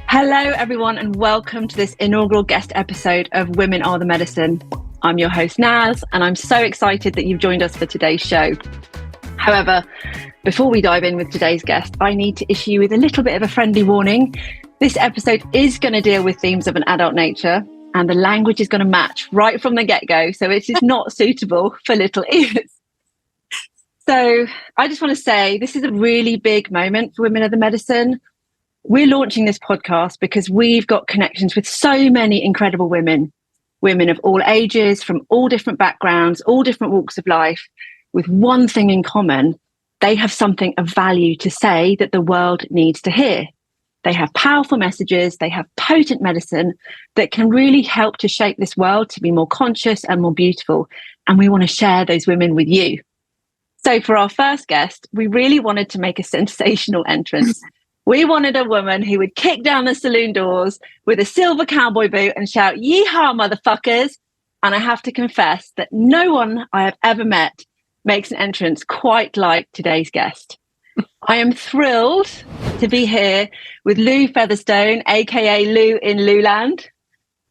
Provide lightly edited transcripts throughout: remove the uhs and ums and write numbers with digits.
Hello, everyone, and welcome to this inaugural guest episode of Women Are the Medicine. I'm your host, Naz, and I'm so excited that you've joined us for today's show. However, before we dive in with today's guest, I need to issue you with a little bit of a friendly warning. This episode is going to deal with themes of an adult nature, and the language is going to match right from the get-go, so it is not suitable for little ears. So I just want to say this is a really big moment for Women Are the Medicine. We're launching this podcast because we've got connections with so many incredible women of all ages, from all different backgrounds, all different walks of life, with one thing in common: they have something of value to say that the world needs to hear. They have powerful messages, they have potent medicine that can really help to shape this world to be more conscious and more beautiful. And we want to share those women with you. So for our first guest, we really wanted to make a sensational entrance. We wanted a woman who would kick down the saloon doors with a silver cowboy boot and shout, "Yeehaw, motherfuckers!" And I have to confess that no one I have ever met makes an entrance quite like today's guest. I am thrilled to be here with Lu Featherstone, aka Lu In Luland.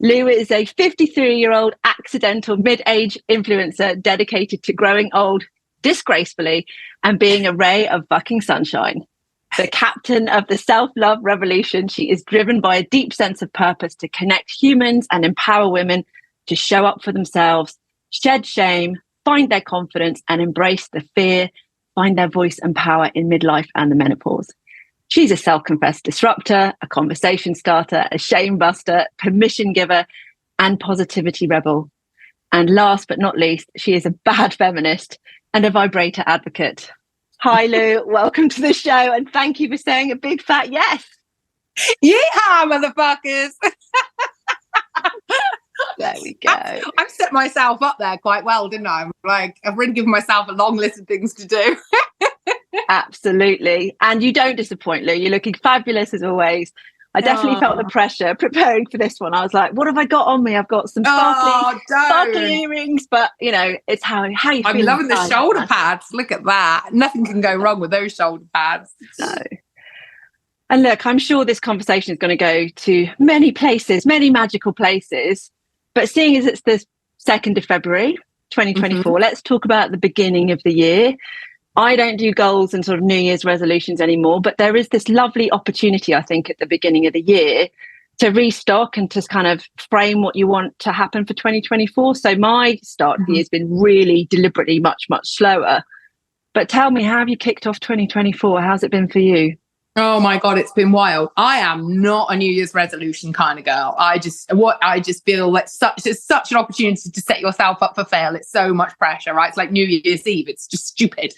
Lu is a 53-year-old accidental mid-age influencer dedicated to growing old disgracefully and being a ray of fucking sunshine. The captain of the self-love revolution, she is driven by a deep sense of purpose to connect humans and empower women to show up for themselves, shed shame, find their confidence, and embrace the fear, find their voice and power in midlife and the menopause. She's a self-confessed disruptor, a conversation starter, a shame buster, permission giver, and positivity rebel. And last but not least, she is a bad feminist and a vibrator advocate. Hi, Lu. Welcome to the show, and thank you for saying a big fat yes. Yeehaw, motherfuckers. There we go. I've set myself up there quite well, didn't I? I've really given myself a long list of things to do. Absolutely. And you don't disappoint, Lu. You're looking fabulous as always. I definitely felt the pressure preparing for this one. I was like, what have I got on me? I've got some sparkly earrings, but it's how you feel. I'm loving the shoulder pads. Look at that. Nothing can go wrong with those shoulder pads. No. And look, I'm sure this conversation is going to go to many places, many magical places. But seeing as it's the 2nd of February, 2024, let's talk about the beginning of the year. I don't do goals and sort of New Year's resolutions anymore, but there is this lovely opportunity, I think, at the beginning of the year to restock and to kind of frame what you want to happen for 2024. So my start of the year has been really deliberately much, much slower. But tell me, how have you kicked off 2024? How's it been for you? Oh my God, it's been wild. I am not a New Year's resolution kind of girl. I just feel like it's such an opportunity to set yourself up for fail. It's so much pressure, right? It's like New Year's Eve. It's just stupid.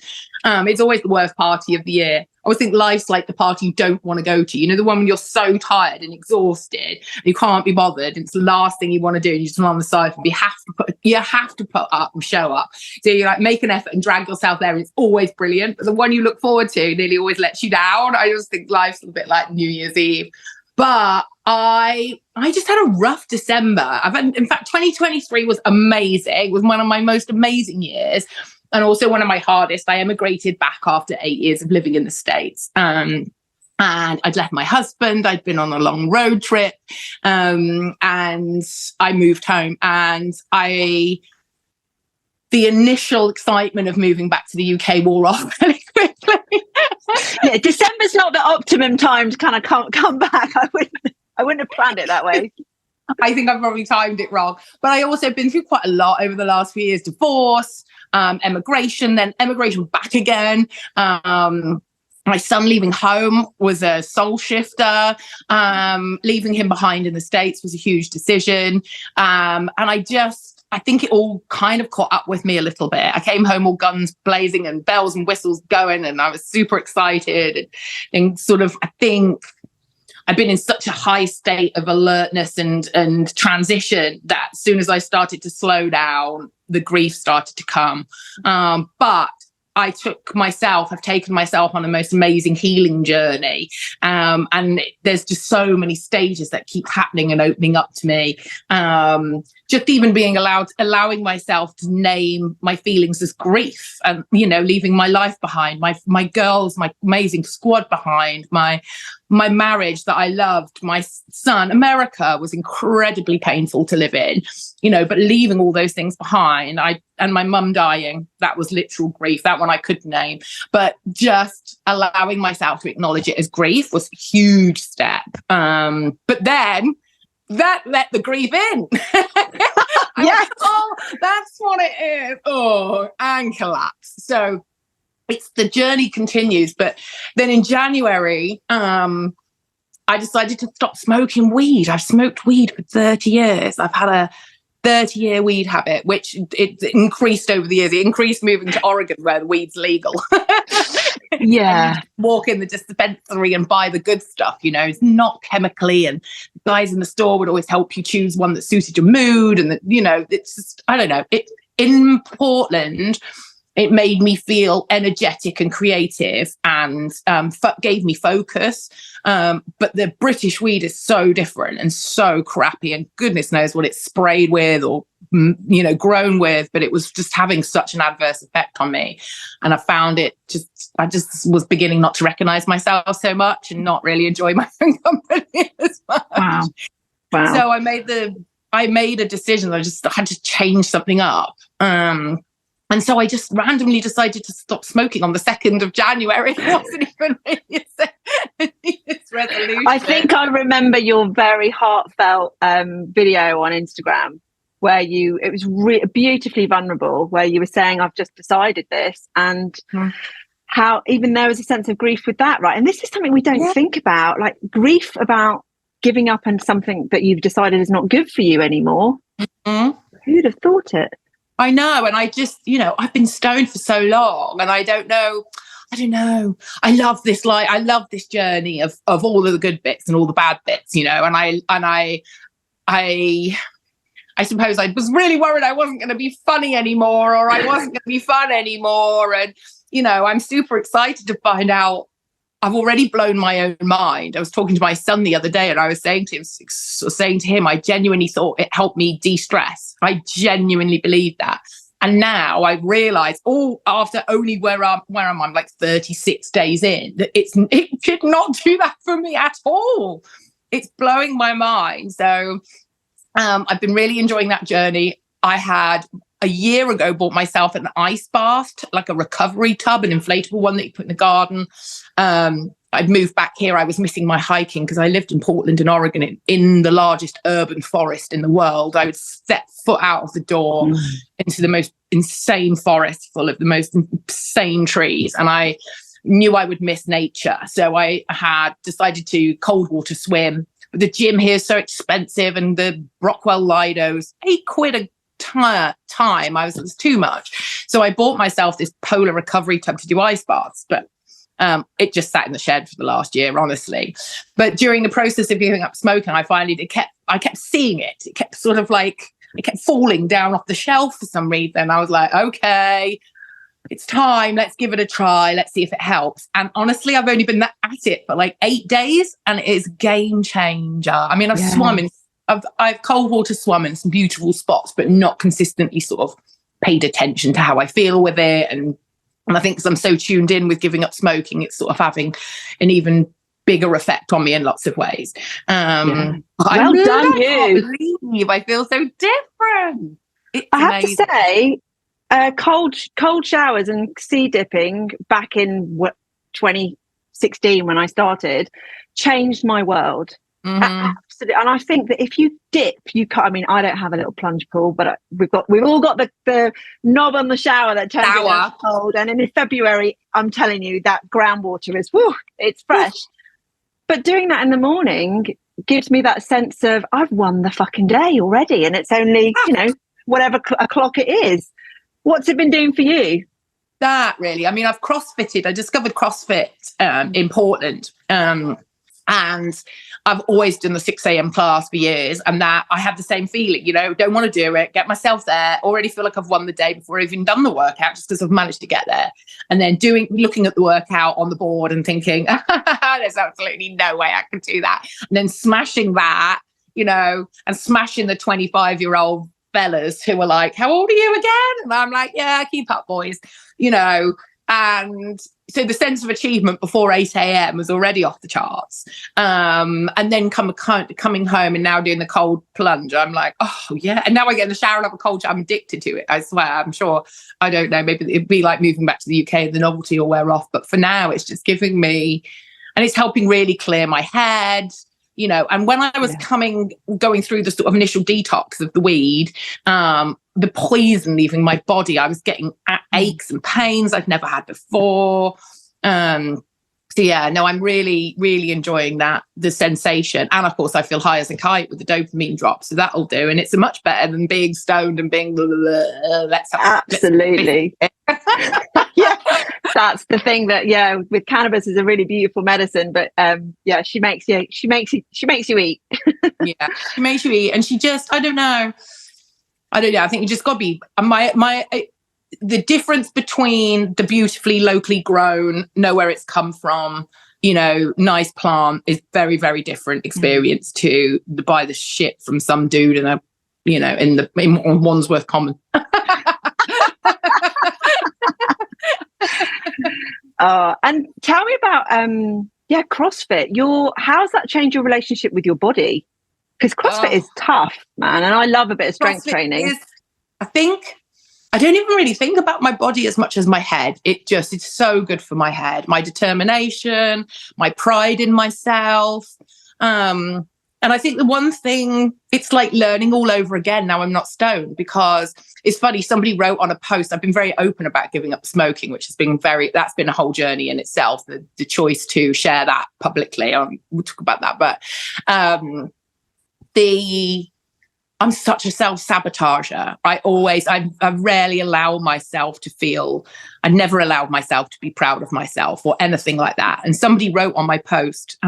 It's always the worst party of the year. I always think life's like the party you don't want to go to. You know, the one when you're so tired and exhausted, and you can't be bothered. It's the last thing you want to do. And you just lie on the side and you have to put up and show up. So you make an effort and drag yourself there. And it's always brilliant. But the one you look forward to nearly always lets you down. I just think life's a bit like New Year's Eve. But I just had a rough December. In fact, 2023 was amazing. It was one of my most amazing years. And also one of my hardest. I emigrated back after 8 years of living in the States. And I'd left my husband. I'd been on a long road trip. And I moved home. And the initial excitement of moving back to the UK wore off really quickly. Yeah, December's not the optimum time to kind of come back. I wouldn't have planned it that way. I think I've probably timed it wrong. But I also been through quite a lot over the last few years. Divorce, emigration, then emigration back again. My son leaving home was a soul shifter. Leaving him behind in the States was a huge decision. And I think it all kind of caught up with me a little bit. I came home all guns blazing and bells and whistles going, and I was super excited. And sort of, I think I've been in such a high state of alertness and transition that as soon as I started to slow down, the grief started to come. But I've taken myself on the most amazing healing journey. And there's just so many stages that keep happening and opening up to me. just even being allowing myself to name my feelings as grief, and, you know, leaving my life behind, my girls, my amazing squad behind, my marriage that I loved, my son. America was incredibly painful to live in, you know, but leaving all those things behind, and my mum dying, that was literal grief. That one I couldn't name, but just allowing myself to acknowledge it as grief was a huge step. But then that let the grief in. Yes. Oh, that's what it is. Oh, and collapse. So the journey continues. But then in January, I decided to stop smoking weed. I've smoked weed for 30 years. I've had a 30-year weed habit, which it increased over the years. It increased moving to Oregon, where the weed's legal. Yeah. Walk in the dispensary and buy the good stuff, you know, it's not chemically, and the guys in the store would always help you choose one that suited your mood. And that, you know, it's just, I don't know, in Portland, it made me feel energetic and creative, and gave me focus. But the British weed is so different and so crappy, and goodness knows what it's sprayed with or, you know, grown with. But it was just having such an adverse effect on me. And I found I just was beginning not to recognize myself so much and not really enjoy my own company as much. Wow. So I made a decision. I just had to change something up. And so I just randomly decided to stop smoking on the 2nd of January. It wasn't even really this resolution. I think I remember your very heartfelt video on Instagram where it was beautifully vulnerable, where you were saying, I've just decided this, and how even there was a sense of grief with that, right? And this is something we don't think about, like grief about giving up on something that you've decided is not good for you anymore. Mm-hmm. Who'd have thought it? I know. And I just, you know, I've been stoned for so long, and I don't know. I love this life. I love this journey of all of the good bits and all the bad bits, you know, and I suppose I was really worried I wasn't going to be funny anymore, or I wasn't going to be fun anymore. And, you know, I'm super excited to find out I've already blown my own mind. I was talking to my son the other day, and I was saying to him, I genuinely thought it helped me de-stress. I genuinely believe that. And now I've realized, after only where am I? I'm like 36 days in, that it did not do that for me at all. It's blowing my mind. So I've been really enjoying that journey. I had a year ago bought myself an ice bath, like a recovery tub, an inflatable one that you put in the garden. I'd moved back here. I was missing my hiking because I lived in Portland in Oregon in the largest urban forest in the world. I would step foot out of the door into the most insane forest full of the most insane trees. And I knew I would miss nature. So I had decided to cold water swim. But the gym here is so expensive, and the Brockwell Lido's £8 a time. It was too much. So I bought myself this polar recovery tub to do ice baths, but it just sat in the shed for the last year, honestly. But during the process of giving up smoking, I kept seeing it. It kept sort of like, it kept falling down off the shelf for some reason. I was like, okay, it's time. Let's give it a try. Let's see if it helps. And honestly, I've only been at it for like 8 days, and it is a game changer. I mean, I've cold water swum in some beautiful spots, but not consistently sort of paid attention to how I feel with it. And I think because I'm so tuned in with giving up smoking, it's sort of having an even bigger effect on me in lots of ways. Well done, you. I feel so different. I have to say, cold showers and sea dipping back in 2016 when I started changed my world. Mm-hmm. Absolutely. And I think that if you dip, you can't. I mean, I don't have a little plunge pool, but we've all got the knob on the shower that turns it down cold. And in February, I'm telling you, that groundwater is it's fresh. But doing that in the morning gives me that sense of I've won the fucking day already, and it's only whatever o'clock it is. What's it been doing for you? That really, I mean, I've CrossFitted. I discovered CrossFit in Portland. And I've always done the 6 a.m. class for years, and that I have the same feeling, don't want to do it, get myself there, already feel like I've won the day before I've even done the workout, just because I've managed to get there. And then looking at the workout on the board and thinking, there's absolutely no way I can do that. And then smashing that, and smashing the 25-year-old fellas who are like, how old are you again? And I'm like, yeah, keep up, boys, you know. And so the sense of achievement before 8 a.m. was already off the charts. And then coming home and now doing the cold plunge, I'm like, oh yeah. And now I get in the shower and have a cold shower. I'm addicted to it. I swear. I'm sure. I don't know. Maybe it'd be like moving back to the UK. The novelty will wear off. But for now, it's just giving me, and it's helping really clear my head. You know, and when I was going through the sort of initial detox of the weed, the poison leaving my body, I was getting aches and pains I'd never had before. So yeah, no, I'm really, really enjoying that, the sensation. And of course, I feel high as a kite with the dopamine drop. So that'll do. And it's much better than being stoned and being absolutely. Yeah, that's the thing that, yeah, with cannabis is a really beautiful medicine, but yeah, she makes you eat. Yeah, she makes you eat. And she just, I don't know. I think you just got to be the difference between the beautifully locally grown, know where it's come from, you know, nice plant is very, very different experience to buy the shit from some dude in a, you know, in Wandsworth Common. And tell me about CrossFit. How's that changed your relationship with your body? Because CrossFit is tough, man, and I love a bit of strength training. I think I don't even really think about my body as much as my head. It's so good for my head, my determination, my pride in myself. And I think the one thing, it's like learning all over again. Now I'm not stoned, because it's funny. Somebody wrote on a post, I've been very open about giving up smoking, which has been that's been a whole journey in itself. The choice to share that publicly. We'll talk about that. But I'm such a self-sabotager. I rarely allow myself to feel, I never allowed myself to be proud of myself or anything like that. And somebody wrote on my post,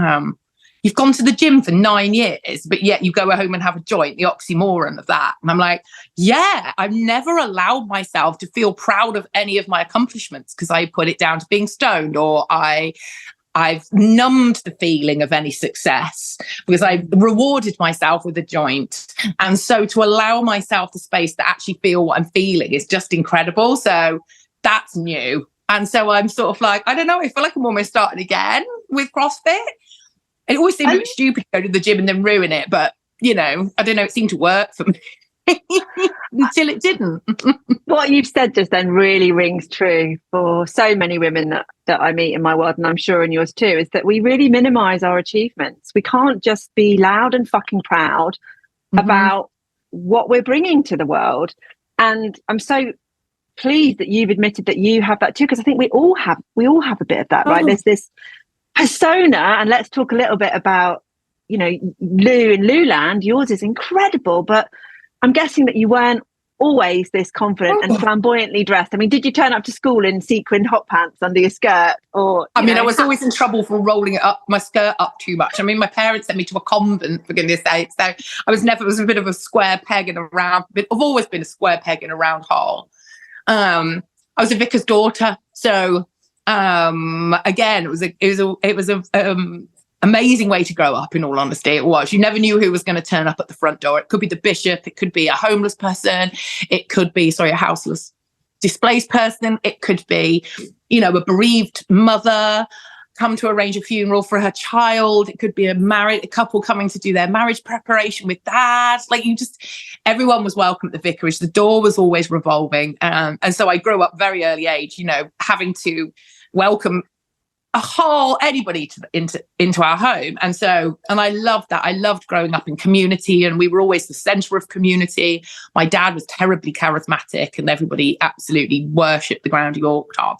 you've gone to the gym for 9 years, but yet you go home and have a joint, the oxymoron of that. And I'm like, yeah, I've never allowed myself to feel proud of any of my accomplishments because I put it down to being stoned, or I've numbed the feeling of any success because I rewarded myself with a joint. And so to allow myself the space to actually feel what I'm feeling is just incredible. So that's new. And so I'm sort of like, I don't know, I feel like I'm almost starting again with CrossFit. It always seemed a bit stupid to go to the gym and then ruin it. But, you know, I don't know, it seemed to work for me until it didn't. What you've said just then really rings true for so many women that I meet in my world, and I'm sure in yours too, is that we really minimize our achievements. We can't just be loud and fucking proud about what we're bringing to the world. And I'm so pleased that you've admitted that you have that too, because I think we all have a bit of that, right? There's this persona, and let's talk a little bit about, you know, Lu In Luland. Yours is incredible, but I'm guessing that you weren't always this confident and flamboyantly dressed. I mean, did you turn up to school in sequined hot pants under your skirt? Or I was always in trouble for rolling my skirt up too much. I mean, my parents sent me to a convent, for goodness sake. So I was a bit of a square peg in a round. I've always been a square peg in a round hole. I was a vicar's daughter, so again, it was a amazing way to grow up. In all honesty, it was. You never knew who was going to turn up at the front door. It could be the bishop, it could be a homeless person, it could be a houseless displaced person, it could be, you know, a bereaved mother come to arrange a funeral for her child, it could be a couple coming to do their marriage preparation with dad. Like, everyone was welcome at the vicarage. The door was always revolving, and so I grew up very early age, you know, having to welcome anybody into our home. And I loved that. I loved growing up in community, and we were always the center of community. My dad was terribly charismatic and everybody absolutely worshipped the ground he walked on.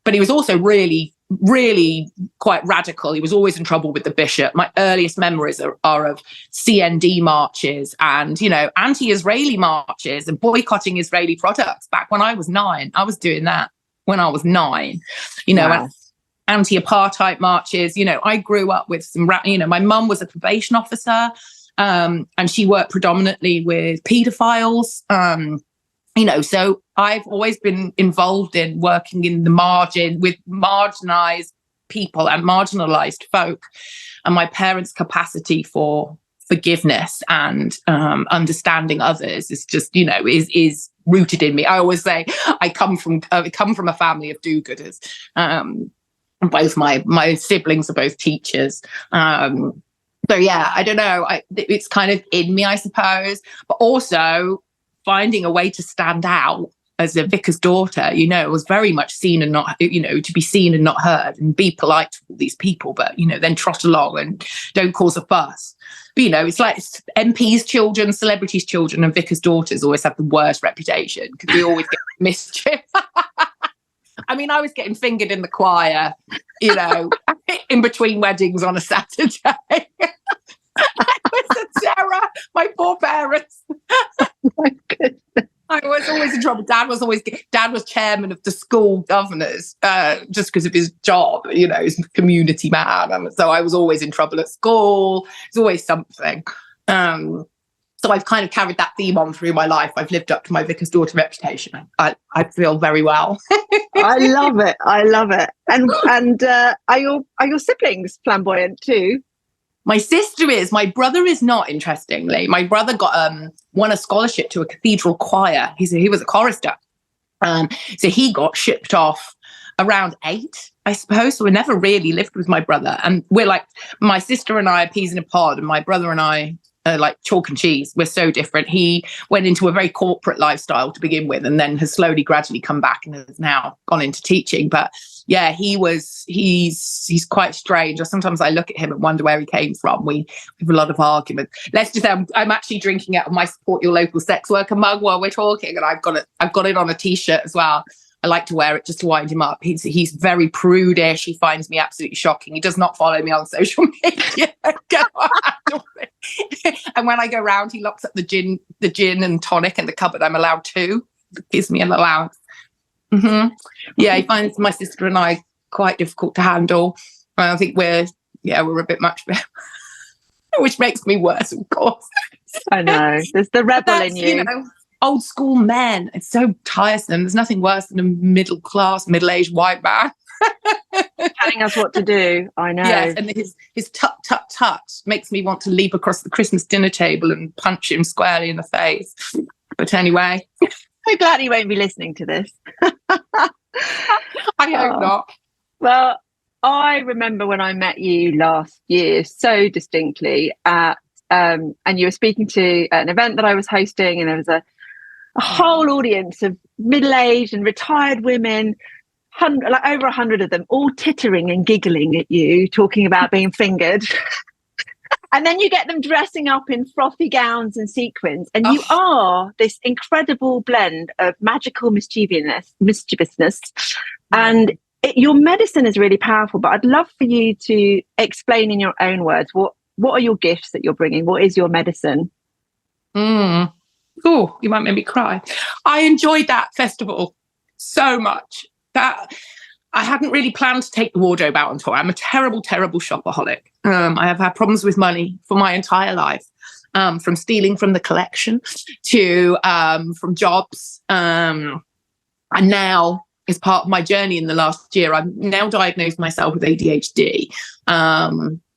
But he was also really, really quite radical. He was always in trouble with the bishop. My earliest memories are of CND marches and, you know, anti-Israeli marches and boycotting Israeli products back when I was 9. I was doing that when I was 9, you know. Wow. Anti-apartheid marches. You know, I grew up with my mum was a probation officer, and she worked predominantly with paedophiles. You know, so I've always been involved in working in the margin with marginalized people and marginalized folk. And my parents' capacity for forgiveness and understanding others is just, you know, is rooted in me. I always say I come from a family of do-gooders. Both my siblings are both teachers. So yeah, I don't know. It's kind of in me, I suppose, but also finding a way to stand out as a vicar's daughter, you know, was very much seen and not, you know, to be seen and not heard, and be polite to all these people, but, you know, then trot along and don't cause a fuss. But, you know, it's like MPs' children, celebrities' children, and vicars' daughters always have the worst reputation because we always get mischief. I mean, I was getting fingered in the choir, you know, in between weddings on a Saturday. It was a terror. My poor parents. Oh my goodness. I was always in trouble. Dad was chairman of the school governors, just because of his job. You know, he's a community man, and so I was always in trouble at school. It's always something. So I've kind of carried that theme on through my life. I've lived up to my vicar's daughter reputation. I feel very well. I love it. I love it. And are your siblings flamboyant too? My sister is. My brother is not, interestingly. My brother won a scholarship to a cathedral choir. He was a chorister. So he got shipped off around 8, I suppose. So we never really lived with my brother. And we're like, my sister and I are peas in a pod, and my brother and I are like chalk and cheese. We're so different. He went into a very corporate lifestyle to begin with, and then has slowly, gradually come back and has now gone into teaching. But yeah, he's quite strange. Sometimes I look at him and wonder where he came from. We have a lot of argument. Let's just say I'm actually drinking out of my Support Your Local Sex Worker mug while we're talking, and I've got it on a t-shirt as well. I like to wear it just to wind him up. He's very prudish. He finds me absolutely shocking. He does not follow me on social media. And when I go round, he locks up the gin and tonic in the cupboard. I'm allowed 2. Gives me an allowance. Mm-hmm. Yeah, he finds my sister and I quite difficult to handle. I think we're a bit much better, which makes me worse, of course. I know. There's the rebel in you. You know, old school men. It's so tiresome. There's nothing worse than a middle-aged white man telling us what to do. I know. Yes, and his tut tut tut makes me want to leap across the Christmas dinner table and punch him squarely in the face. But anyway, I'm glad he won't be listening to this. I hope not. Well, I remember when I met you last year so distinctly at and you were speaking to an event that I was hosting, and there was a whole audience of middle-aged and retired women, like over 100 of them, all tittering and giggling at you, talking about being fingered. And then you get them dressing up in frothy gowns and sequins, and you are this incredible blend of magical mischievousness. And your medicine is really powerful, but I'd love for you to explain in your own words, what are your gifts that you're bringing? What is your medicine? Oh, you might make me cry. I enjoyed that festival so much that I hadn't really planned to take the wardrobe out on tour. I'm a terrible, terrible shopaholic. I have had problems with money for my entire life, from stealing from the collection to from jobs. And now, as part of my journey in the last year, I've now diagnosed myself with ADHD.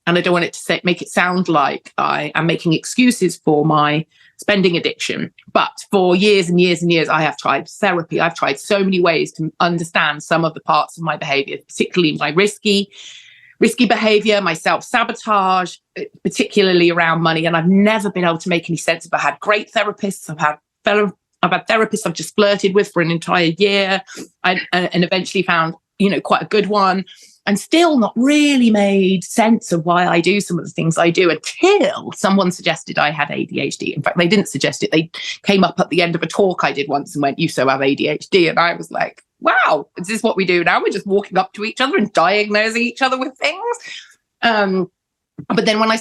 And I don't want it to make it sound like I am making excuses for my spending addiction. But for years and years and years, I have tried therapy. I've tried so many ways to understand some of the parts of my behavior, particularly my risky behavior, my self-sabotage, particularly around money. And I've never been able to make any sense of it. I've had great therapists. I've had therapists I've just flirted with for an entire year, and eventually found, quite a good one. And still not really made sense of why I do some of the things I do until someone suggested I had ADHD. In fact, they didn't suggest it. They came up at the end of a talk I did once and went, "You so have ADHD." And I was like, wow, is this what we do now? We're just walking up to each other and diagnosing each other with things. But then when I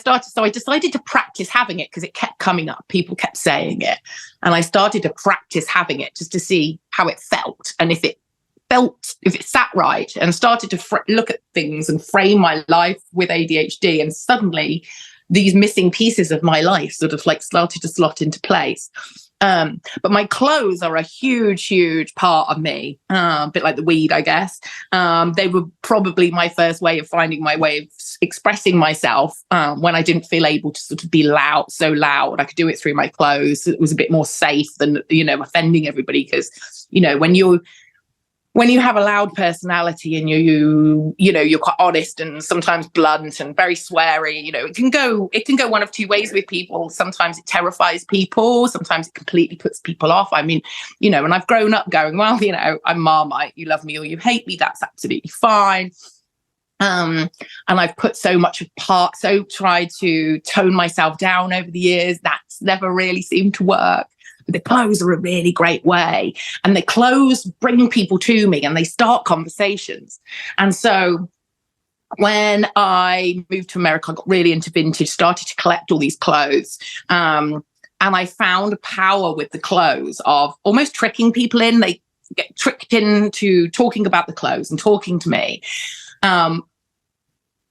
decided to practice having it because it kept coming up. People kept saying it. And I started to practice having it just to see how it felt and if it sat right, and started to look at things and frame my life with ADHD. And suddenly these missing pieces of my life sort of like started to slot into place. But my clothes are a huge, huge part of me, a bit like the weed, I guess. They were probably my first way of finding my way of expressing myself when I didn't feel able to sort of be so loud. I could do it through my clothes. It was a bit more safe than, offending everybody, because, when you have a loud personality and you're quite honest and sometimes blunt and very sweary, it can go one of two ways with people. Sometimes it terrifies people. Sometimes it completely puts people off. I mean, and I've grown up going, well, I'm Marmite. You love me or you hate me. That's absolutely fine. And I've put so much apart, so tried to tone myself down over the years. That's never really seemed to work. The clothes are a really great way, and the clothes bring people to me and they start conversations. And so when I moved to America, I got really into vintage, started to collect all these clothes. And I found a power with the clothes of almost tricking people in. They get tricked into talking about the clothes and talking to me. And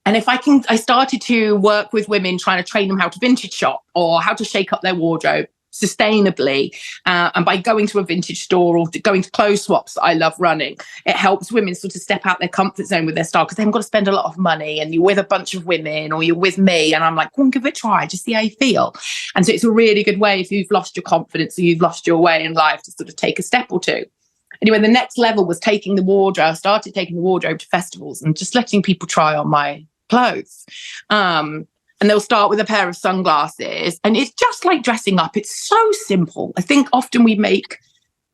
I started to work with women, trying to train them how to vintage shop or how to shake up their wardrobe sustainably, and by going to a vintage store or going to clothes swaps that I love running, it helps women sort of step out their comfort zone with their style, because they haven't got to spend a lot of money, and you're with a bunch of women or you're with me, and I'm like, go on, give it a try, just see how you feel. And so it's a really good way if you've lost your confidence or you've lost your way in life to sort of take a step or two. Anyway, the next level was taking the wardrobe. I started taking the wardrobe to festivals and just letting people try on my clothes. And they'll start with a pair of sunglasses. And it's just like dressing up. It's so simple. I think often we make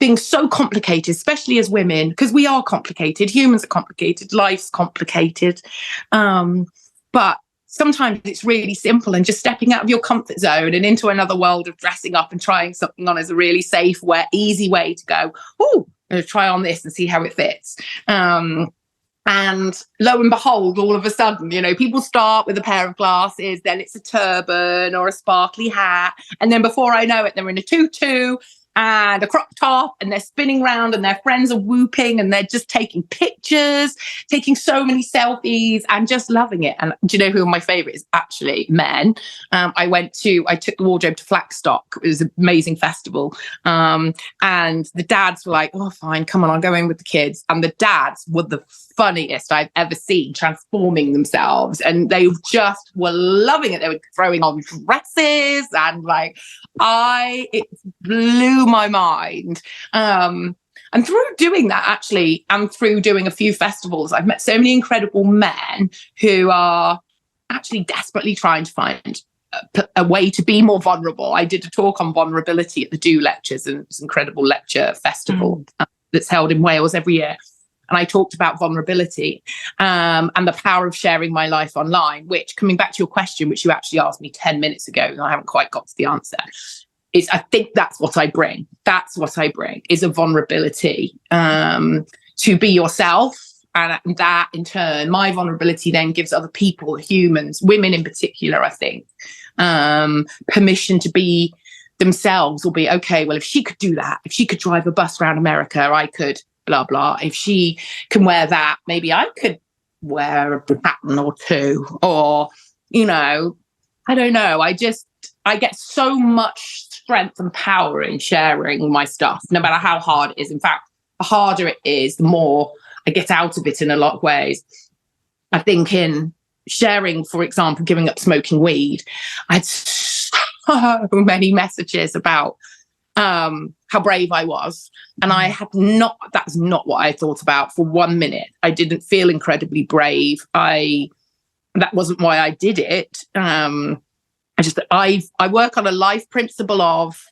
things so complicated, especially as women, because we are complicated. Humans are complicated. Life's complicated. But sometimes it's really simple, and just stepping out of your comfort zone and into another world of dressing up and trying something on is a really safe, easy way to go, oh, I'm going to try on this and see how it fits. And lo and behold, all of a sudden, people start with a pair of glasses, then it's a turban or a sparkly hat. And then before I know it, they're in a tutu and a crop top, and they're spinning around and their friends are whooping and they're just taking pictures, taking so many selfies and just loving it. And do you know who my favorite is? Actually men. I took the wardrobe to Flackstock. It was an amazing festival. And the dads were like, oh, fine, come on, I'll go in with the kids. And the dads were the funniest I've ever seen, transforming themselves, and they just were loving it. They were throwing on dresses and it blew my mind. And through doing that, actually, and through doing a few festivals, I've met so many incredible men who are actually desperately trying to find a way to be more vulnerable. I did a talk on vulnerability at the Do Lectures, and it's an incredible lecture festival that's held in Wales every year. And I talked about vulnerability and the power of sharing my life online, which, coming back to your question, which you actually asked me 10 minutes ago, and I haven't quite got to the answer, is I think that's what I bring. That's what I bring, is a vulnerability to be yourself. And that, in turn, my vulnerability then gives other people, humans, women in particular, I think, permission to be themselves, or be, okay, well, if she could do that, if she could drive a bus around America, I could blah, blah. If she can wear that, maybe I could wear a pattern or two, or, I don't know. I get so much strength and power in sharing my stuff, no matter how hard it is. In fact, the harder it is, the more I get out of it in a lot of ways. I think in sharing, for example, giving up smoking weed, I had so many messages about how brave I was. And that's not what I thought about for 1 minute. I didn't feel incredibly brave. That wasn't why I did it. I work on a life principle of,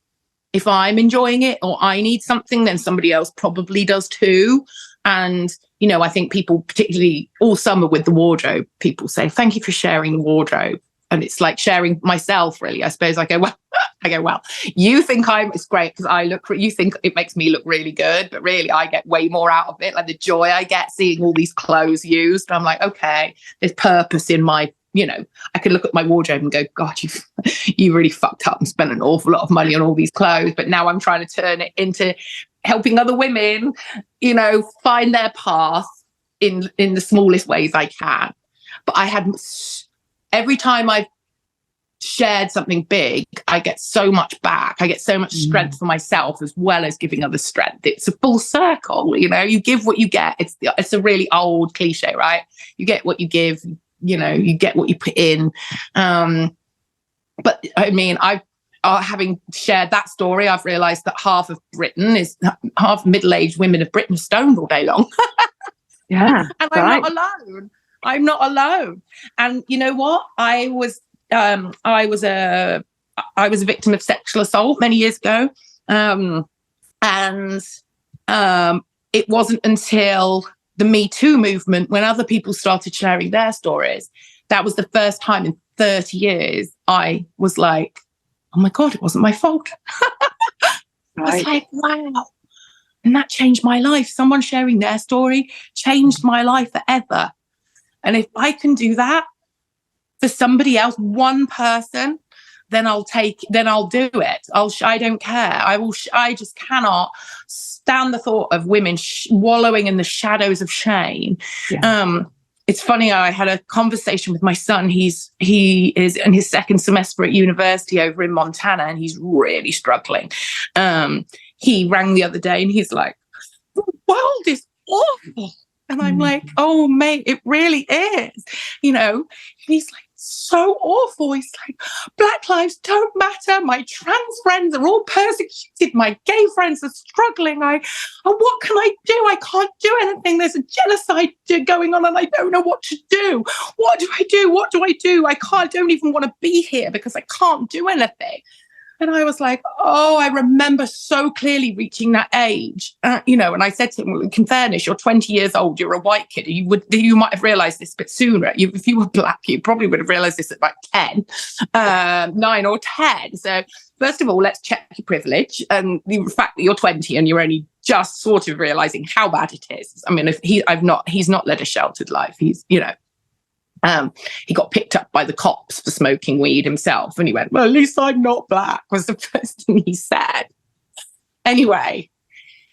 if I'm enjoying it or I need something, then somebody else probably does too. And, I think people, particularly all summer with the wardrobe, people say, thank you for sharing the wardrobe. And it's like sharing myself, really. I suppose I go, well, you think it's great because you think it makes me look really good, but really I get way more out of it. Like the joy I get seeing all these clothes used. I'm like, okay, there's purpose in my, I could look at my wardrobe and go, God, you really fucked up and spent an awful lot of money on all these clothes. But now I'm trying to turn it into helping other women, find their path in the smallest ways I can. But every time I've shared something big, I get so much back. I get so much strength for myself as well as giving others strength. It's a full circle, you know, you give what you get. It's a really old cliche, right? You get what you give, you know, you get what you put in. But I mean, having shared that story, I've realized that half middle-aged women of Britain are stoned all day long. Yeah. And I'm not alone. I'm not alone. And you know what? I was a victim of sexual assault many years ago. And it wasn't until the Me Too movement, when other people started sharing their stories, that was the first time in 30 years I was like, oh my God, it wasn't my fault. I was like, wow. And that changed my life. Someone sharing their story changed my life forever. And if I can do that for somebody else, one person, then I'll do it. I don't care. I just cannot stand the thought of women wallowing in the shadows of shame. Yeah. It's funny, I had a conversation with my son. He is in his second semester at university over in Montana, and he's really struggling. He rang the other day and he's like, the world is awful. And I'm like, oh, mate, it really is. You know, and he's like, so awful. He's like, Black lives don't matter. My trans friends are all persecuted. My gay friends are struggling. What can I do? I can't do anything. There's a genocide going on and I don't know what to do. What do I do? What do I do? I don't even want to be here because I can't do anything. And I was like, oh, I remember so clearly reaching that age, you know, and I said to him, well, in fairness, you're 20 years old, you're a white kid. You might have realized this a bit sooner. If you were Black, you probably would have realized this at about 10, 9 or 10. So first of all, let's check your privilege and the fact that you're 20 and you're only just sort of realizing how bad it is. I mean, he's not led a sheltered life. He's, you know, he got picked up by the cops for smoking weed himself. And he went, well, at least I'm not Black, was the first thing he said. Anyway,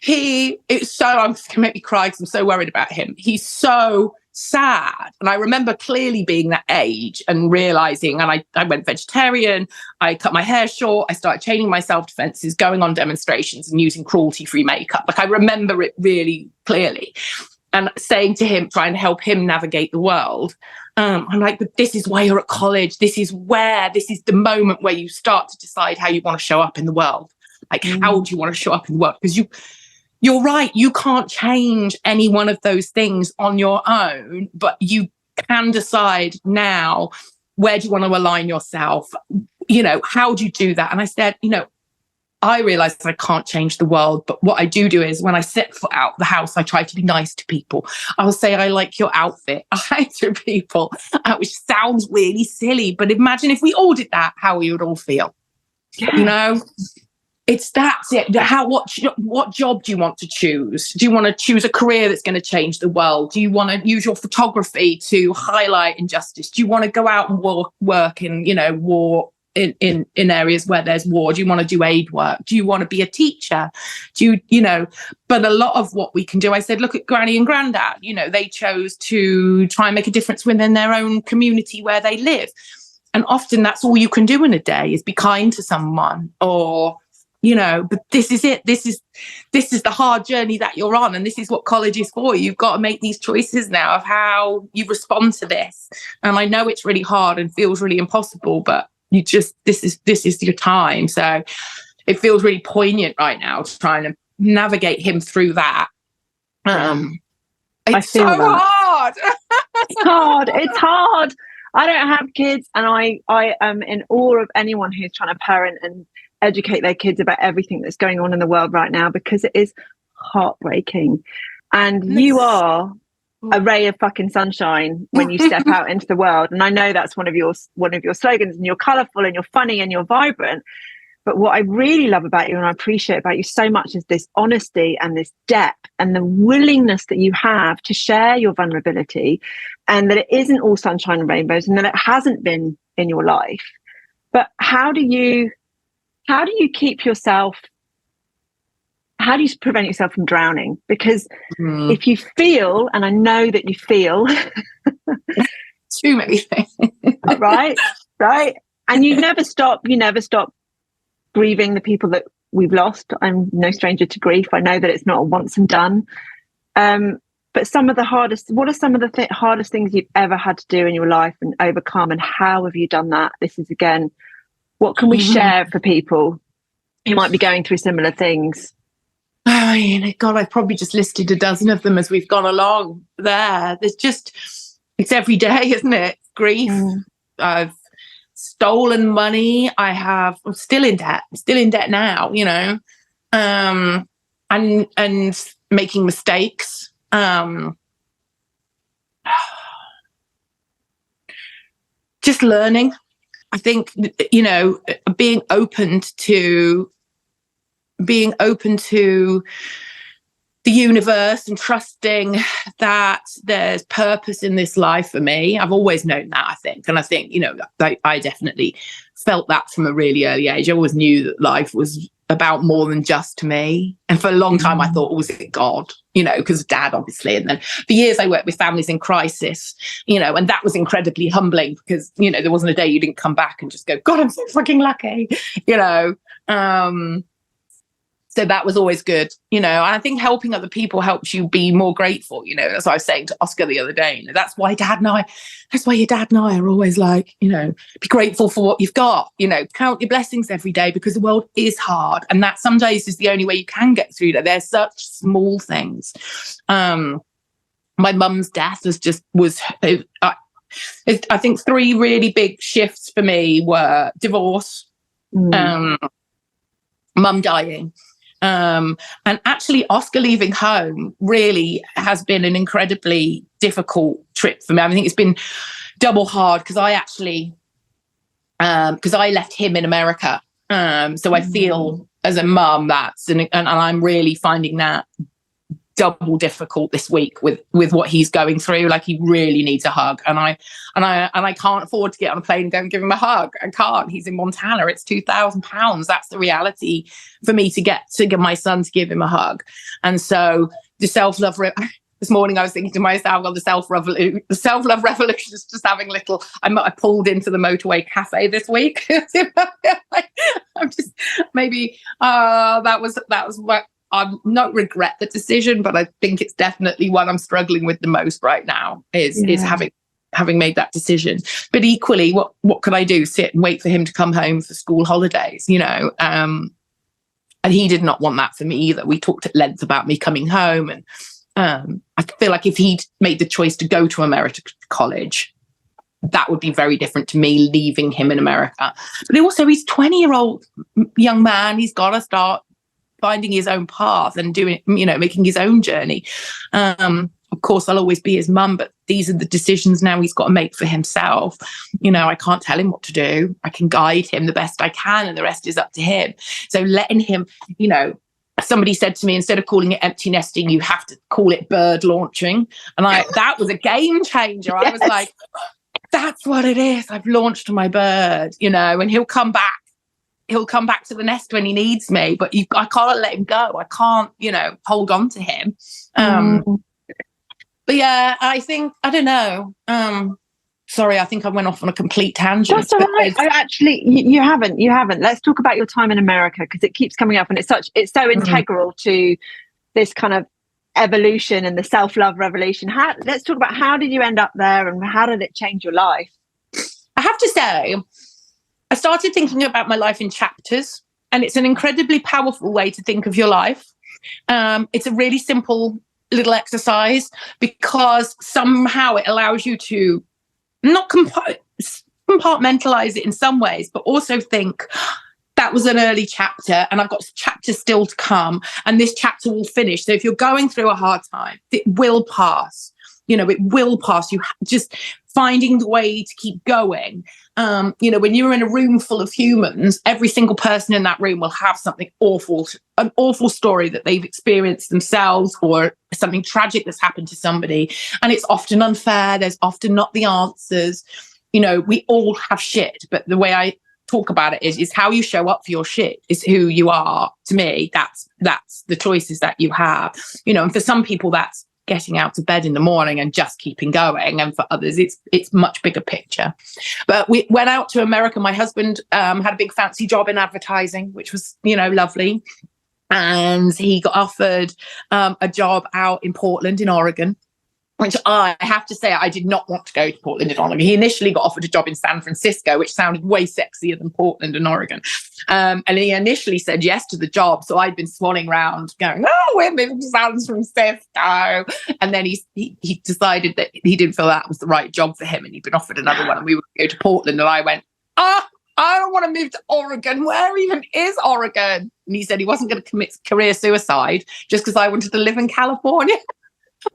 it's going to make me cry because I'm so worried about him. He's so sad. And I remember clearly being that age and realizing, and I went vegetarian, I cut my hair short, I started chaining my self-defenses, going on demonstrations and using cruelty-free makeup. Like, I remember it really clearly. And saying to him, trying to help him navigate the world, I'm like, but this is why you're at college. This is the moment where you start to decide how you want to show up in the world. Like, how do you want to show up in the world? Because you're right. You can't change any one of those things on your own, but you can decide now, where do you want to align yourself? You know, how do you do that? And I said, you know, I realized I can't change the world, but what I do is when I set foot out the house, I try to be nice to people. I'll say, I like your outfit. I to people, which sounds really silly, but imagine if we all did that, how we would all feel. Yeah. You know, that's it. What job do you want to choose? Do you want to choose a career that's going to change the world? Do you want to use your photography to highlight injustice? Do you want to go out and work in, you know, war? In areas where there's war? Do you want to do aid work? Do you want to be a teacher? You know, but a lot of what we can do, I said, look at Granny and Grandad, you know, they chose to try and make a difference within their own community where they live. And often that's all you can do in a day is be kind to someone, or, you know, but this is it. This is the hard journey that you're on. And this is what college is for. You've got to make these choices now of how you respond to this. And I know it's really hard and feels really impossible, but this is your time. So it feels really poignant right now, trying to navigate him through that. It's so hard. It's hard. I don't have kids, and I am in awe of anyone who's trying to parent and educate their kids about everything that's going on in the world right now, because it is heartbreaking. And you are a ray of fucking sunshine when you step out into the world. And I know that's one of your slogans, and you're colourful and you're funny and you're vibrant. But what I really love about you and I appreciate about you so much is this honesty and this depth and the willingness that you have to share your vulnerability, and that it isn't all sunshine and rainbows, and that it hasn't been in your life. But how do you keep yourself, how do you prevent yourself from drowning? Because if you feel, and I know that you feel too many things, right, And you never stop grieving the people that we've lost. I'm no stranger to grief. I know that it's not a once and done. But what are some of the hardest things you've ever had to do in your life and overcome, and how have you done that? This is, again, what can we share for people who might be going through similar things? I mean, God, I've probably just listed a dozen of them as we've gone along there. It's every day, isn't it? Grief. I've stolen money. I'm still in debt now, and making mistakes. Just learning. I think, being open to the universe and trusting that there's purpose in this life for me. I've always known that, I think. And I think, I definitely felt that from a really early age. I always knew that life was about more than just me. And for a long time, I thought, was it God? Because Dad, obviously. And then for years, I worked with families in crisis, and that was incredibly humbling because, there wasn't a day you didn't come back and just go, God, I'm so fucking lucky, So that was always good, and I think helping other people helps you be more grateful, That's what I was saying to Oscar the other day. That's why your dad and I are always like, be grateful for what you've got, count your blessings every day because the world is hard. And that some days is the only way you can get through that. They're such small things. My mum's death I think 3 really big shifts for me were divorce, mum dying, and actually Oscar leaving home really has been an incredibly difficult trip for me. I think it's been double hard because I actually because I left him in America, so I feel as a mum and I'm really finding that double difficult this week with what he's going through. Like, he really needs a hug, and I can't afford to get on a plane and go and give him a hug. I can't. He's in Montana. It's £2,000. That's the reality for me to get my son to give him a hug. And so the self-love this morning I was thinking to myself, well, the self-love revolution is just having little. I pulled into the motorway cafe this week. I'm just maybe that was what. I'm not regret the decision, but I think it's definitely what I'm struggling with the most right now is having made that decision. But equally, what could I do? Sit and wait for him to come home for school holidays, and he did not want that for me either. We talked at length about me coming home, and I feel like if he'd made the choice to go to America college, that would be very different to me leaving him in America. But also, he's 20-year-old young man. He's got to start finding his own path and doing, making his own journey. Of course, I'll always be his mum, but these are the decisions now he's got to make for himself. I can't tell him what to do. I can guide him the best I can, and the rest is up to him. So letting him, somebody said to me, instead of calling it empty nesting, you have to call it bird launching. And that was a game changer. Yes. I was like, that's what it is. I've launched my bird, and he'll come back. He'll come back to the nest when he needs me, but I can't let him go. I can't, hold on to him. But yeah, I don't know. Sorry, I think I went off on a complete tangent. That's all right. You haven't. Let's talk about your time in America, because it keeps coming up, and it's so integral to this kind of evolution and the self-love revolution. Let's talk about, how did you end up there, and how did it change your life? I have to say, I started thinking about my life in chapters, and it's an incredibly powerful way to think of your life. It's a really simple little exercise because somehow it allows you to not compartmentalize it in some ways, but also think that was an early chapter and I've got chapters still to come, and this chapter will finish. So if you're going through a hard time, it will pass. It will pass. You just finding the way to keep going. When you're in a room full of humans, every single person in that room will have something awful, an awful story that they've experienced themselves, or something tragic that's happened to somebody. And it's often unfair. There's often not the answers. We all have shit, but the way I talk about it is how you show up for your shit is who you are. To me, that's the choices that you have. And for some people, that's getting out of bed in the morning and just keeping going. And for others, it's much bigger picture. But we went out to America. My husband had a big fancy job in advertising, which was, lovely. And he got offered a job out in Portland in Oregon, which I have to say, I did not want to go to Portland in Oregon. He initially got offered a job in San Francisco, which sounded way sexier than Portland and Oregon. And he initially said yes to the job. So I'd been swanning around going, oh, we're moving to San Francisco. And then he decided that he didn't feel that was the right job for him. And he'd been offered another one. And we would go to Portland. And I went, I don't want to move to Oregon. Where even is Oregon? And he said he wasn't going to commit career suicide just because I wanted to live in California.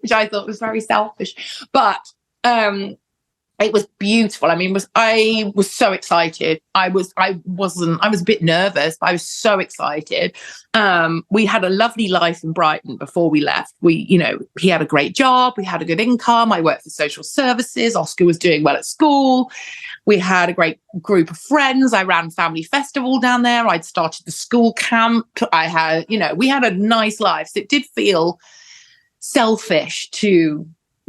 Which I thought was very selfish, but it was beautiful. I mean, I was so excited. I was a bit nervous, but I was so excited. We had a lovely life in Brighton before we left. He had a great job. We had a good income. I worked for social services. Oscar was doing well at school. We had a great group of friends. I ran family festival down there. I'd started the school camp. We had a nice life. So it did feel selfish to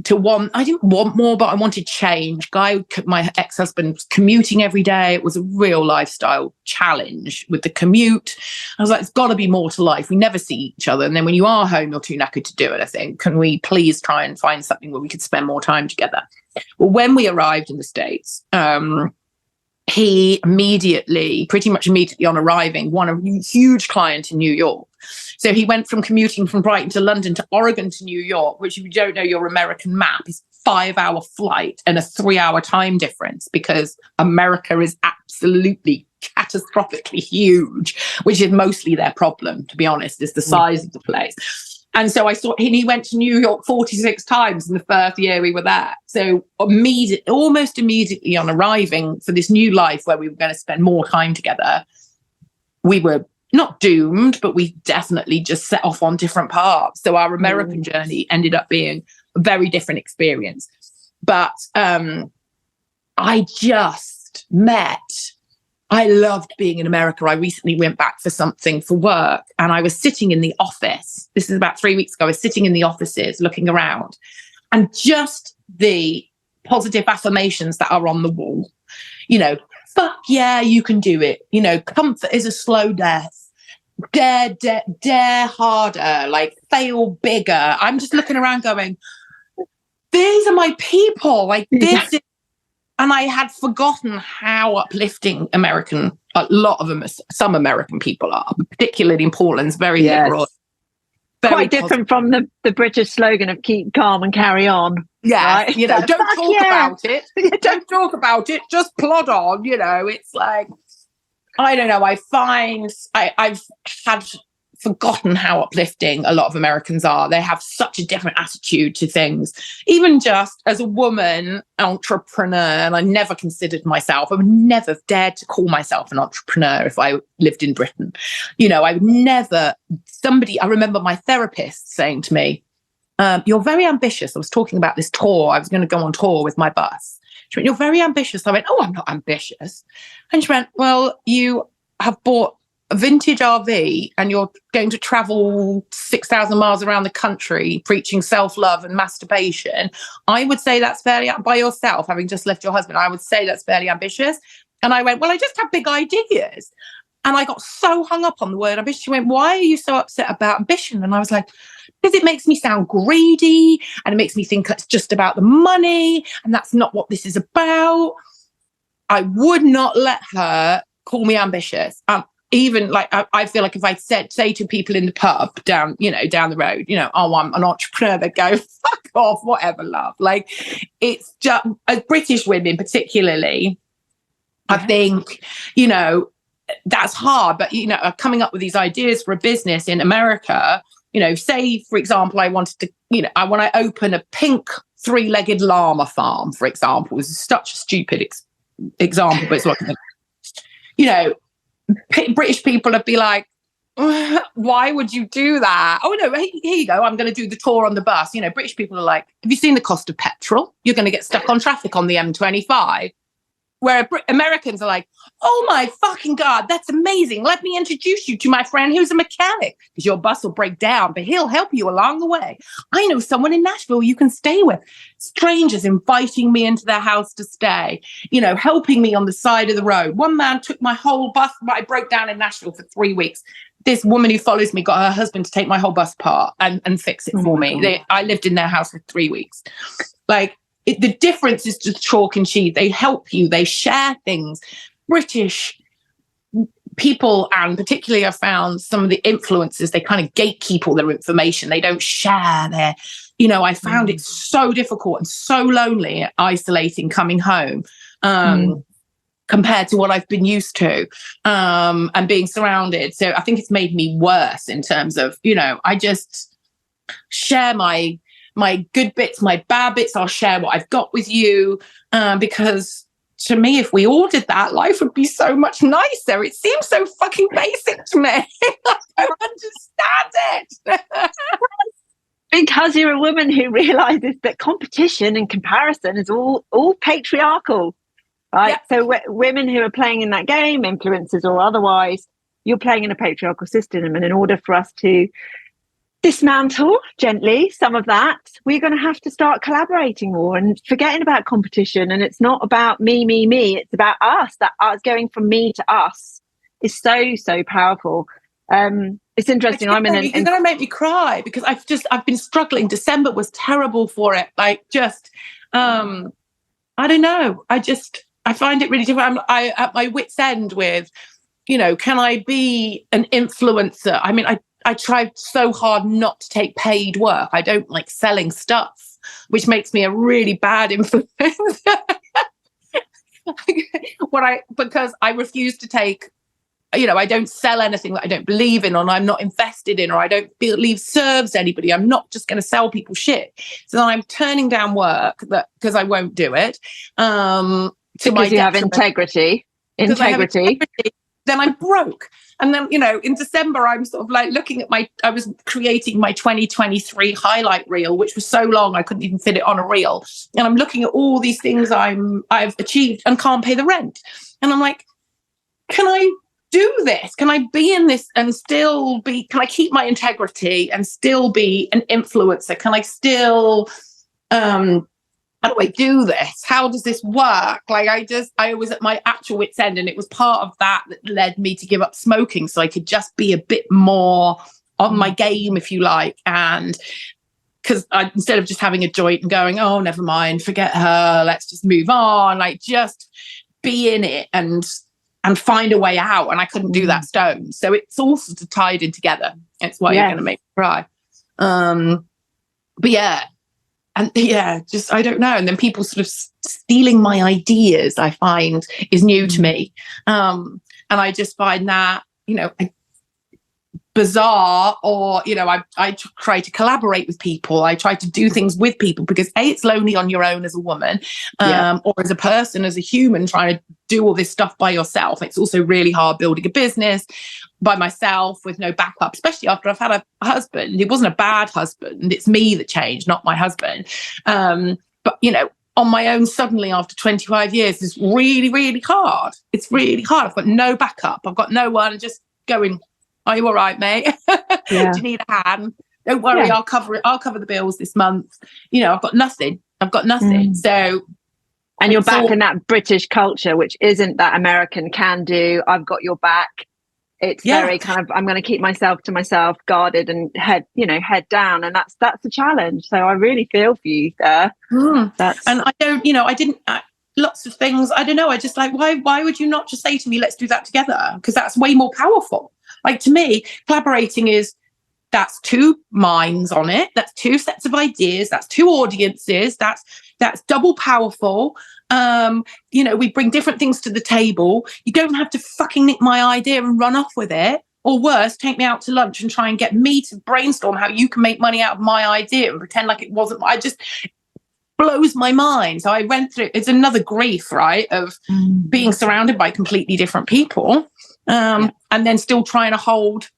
want. I didn't want more, but I wanted change. My ex-husband was commuting every day. It was a real lifestyle challenge with the commute. I was like, it's got to be more to life. We never see each other, and then when you are home, you're too knackered to do it. I think, can we please try and find something where we could spend more time together? Well, when we arrived in the States, he pretty much immediately on arriving, won a huge client in New York. So he went from commuting from Brighton to London to Oregon to New York, which, if you don't know your American map, is a 5-hour flight and a 3-hour time difference, because America is absolutely catastrophically huge, which is mostly their problem, to be honest, is the size of the place. And so he went to New York 46 times in the first year we were there. So almost immediately on arriving for this new life where we were going to spend more time together, we were not doomed, but we definitely just set off on different paths. So our American journey ended up being a very different experience. But I loved being in America. I recently went back for something for work, and I was sitting in the office. This is about 3 weeks ago. I was sitting in the offices looking around, and just the positive affirmations that are on the wall, fuck yeah, you can do it. Comfort is a slow death. Dare harder, like fail bigger. I'm just looking around going, these are my people. Like this is. And I had forgotten how uplifting a lot of them, some American people are, particularly in Portland, very liberal. Quite different from the British slogan of keep calm and carry on. Yeah, right? Don't talk about it. Don't talk about it. Just plod on. It's like, I don't know. I find I've had forgotten how uplifting a lot of Americans are. They have such a different attitude to things. Even just as a woman entrepreneur, and I never considered myself, I would never have dared to call myself an entrepreneur if I lived in Britain. I would never, I remember my therapist saying to me, you're very ambitious. I was talking about this tour. I was going to go on tour with my bus. She went, you're very ambitious. I went, oh, I'm not ambitious. And she went, well, you have bought a vintage RV and you're going to travel 6,000 miles around the country preaching self-love and masturbation. I would say that's fairly, by yourself, having just left your husband, I would say that's fairly ambitious. And I went, well, I just have big ideas. And I got so hung up on the word ambition. She went, why are you so upset about ambition? And I was like, because it makes me sound greedy and it makes me think it's just about the money and that's not what this is about. I would not let her call me ambitious. Even like, I feel like if I say to people in the pub down the road, oh, I'm an entrepreneur, they'd go, fuck off, whatever, love. Like, it's just, as British women particularly, I think, that's hard. But, coming up with these ideas for a business in America, say, for example, I want to open a pink 3-legged llama farm, for example. This is such a stupid example, but it's what, British people would be like, why would you do that? Oh, no, here you go. I'm going to do the tour on the bus. British people are like, have you seen the cost of petrol? You're going to get stuck on traffic on the M25. where Americans are like, oh my fucking God, that's amazing. Let me introduce you to my friend who's a mechanic, because your bus will break down, but he'll help you along the way. I know someone in Nashville you can stay with. Strangers inviting me into their house to stay, helping me on the side of the road. One man took my whole bus. I broke down in Nashville for 3 weeks. This woman who follows me got her husband to take my whole bus apart and fix it for me. I lived in their house for 3 weeks. The difference is just chalk and cheese. They help you. They share things. British people, and particularly I found some of the influencers, they kind of gatekeep all their information. They don't share their, I found it so difficult and so lonely, isolating coming home compared to what I've been used to and being surrounded. So I think it's made me worse in terms of, I just share my good bits, my bad bits. I'll share what I've got with you because to me, if we all did that, life would be so much nicer. It seems so fucking basic to me. I don't understand it. Because you're a woman who realizes that competition and comparison is all patriarchal, right? Yeah. So women who are playing in that game, influencers or otherwise, you're playing in a patriarchal system. And in order for us to dismantle gently some of that, we're going to have to start collaborating more and forgetting about competition. And it's not about me. It's about us. That us going from me to us is so powerful. It's interesting. You're going to make me cry because I've been struggling. December was terrible for it. I don't know. I find it really difficult. I'm at my wit's end with, can I be an influencer? I mean, I tried so hard not to take paid work. I don't like selling stuff, which makes me a really bad influencer. Because I refuse to take, I don't sell anything that I don't believe in or I'm not invested in or I don't believe serves anybody. I'm not just going to sell people shit. So then I'm turning down work because I won't do it. Because you have integrity. Then I'm broke. And then, in December, I'm sort of like looking at I was creating my 2023 highlight reel, which was so long, I couldn't even fit it on a reel. And I'm looking at all these things I've achieved and can't pay the rent. And I'm like, can I do this? Can I be in this and can I keep my integrity and still be an influencer? Can I still, how do I do this? How does this work? I was at my actual wit's end, and it was part of that led me to give up smoking so I could just be a bit more on my game, if you like. And because instead of just having a joint and going, oh, never mind, forget her, let's just move on, just be in it and find a way out. And I couldn't do that stone. So it's all sort of tied in together. It's why you're going to make me cry. But yeah. And just, I don't know. And then people sort of stealing my ideas, I find is new to me. And I just find that, bizarre, or, I try to collaborate with people. I try to do things with people because it's lonely on your own as a woman, or as a person, as a human, trying to do all this stuff by yourself. It's also really hard building a business by myself with no backup, especially after I've had a husband. It wasn't a bad husband. It's me that changed, not my husband. But, on my own suddenly after 25 years is really, really hard. It's really hard. I've got no backup. I've got no one just going, are you all right, mate? Do you need a hand? Don't worry, I'll cover it. I'll cover the bills this month. I've got nothing. So, and you're back in that British culture, which isn't that American can do. I've got your back. It's very kind of, I'm going to keep myself to myself, guarded and head down. And that's a challenge. So I really feel for you there. And I don't, lots of things. I don't know. I just why would you not just say to me, let's do that together? Because that's way more powerful. To me, collaborating that's two minds on it. That's two sets of ideas. That's two audiences. That's double powerful. We bring different things to the table. You don't have to fucking nick my idea and run off with it. Or worse, take me out to lunch and try and get me to brainstorm how you can make money out of my idea and pretend like it wasn't. Blows my mind. So I went through, it's another grief, right, of being surrounded by completely different people, and then still trying to hold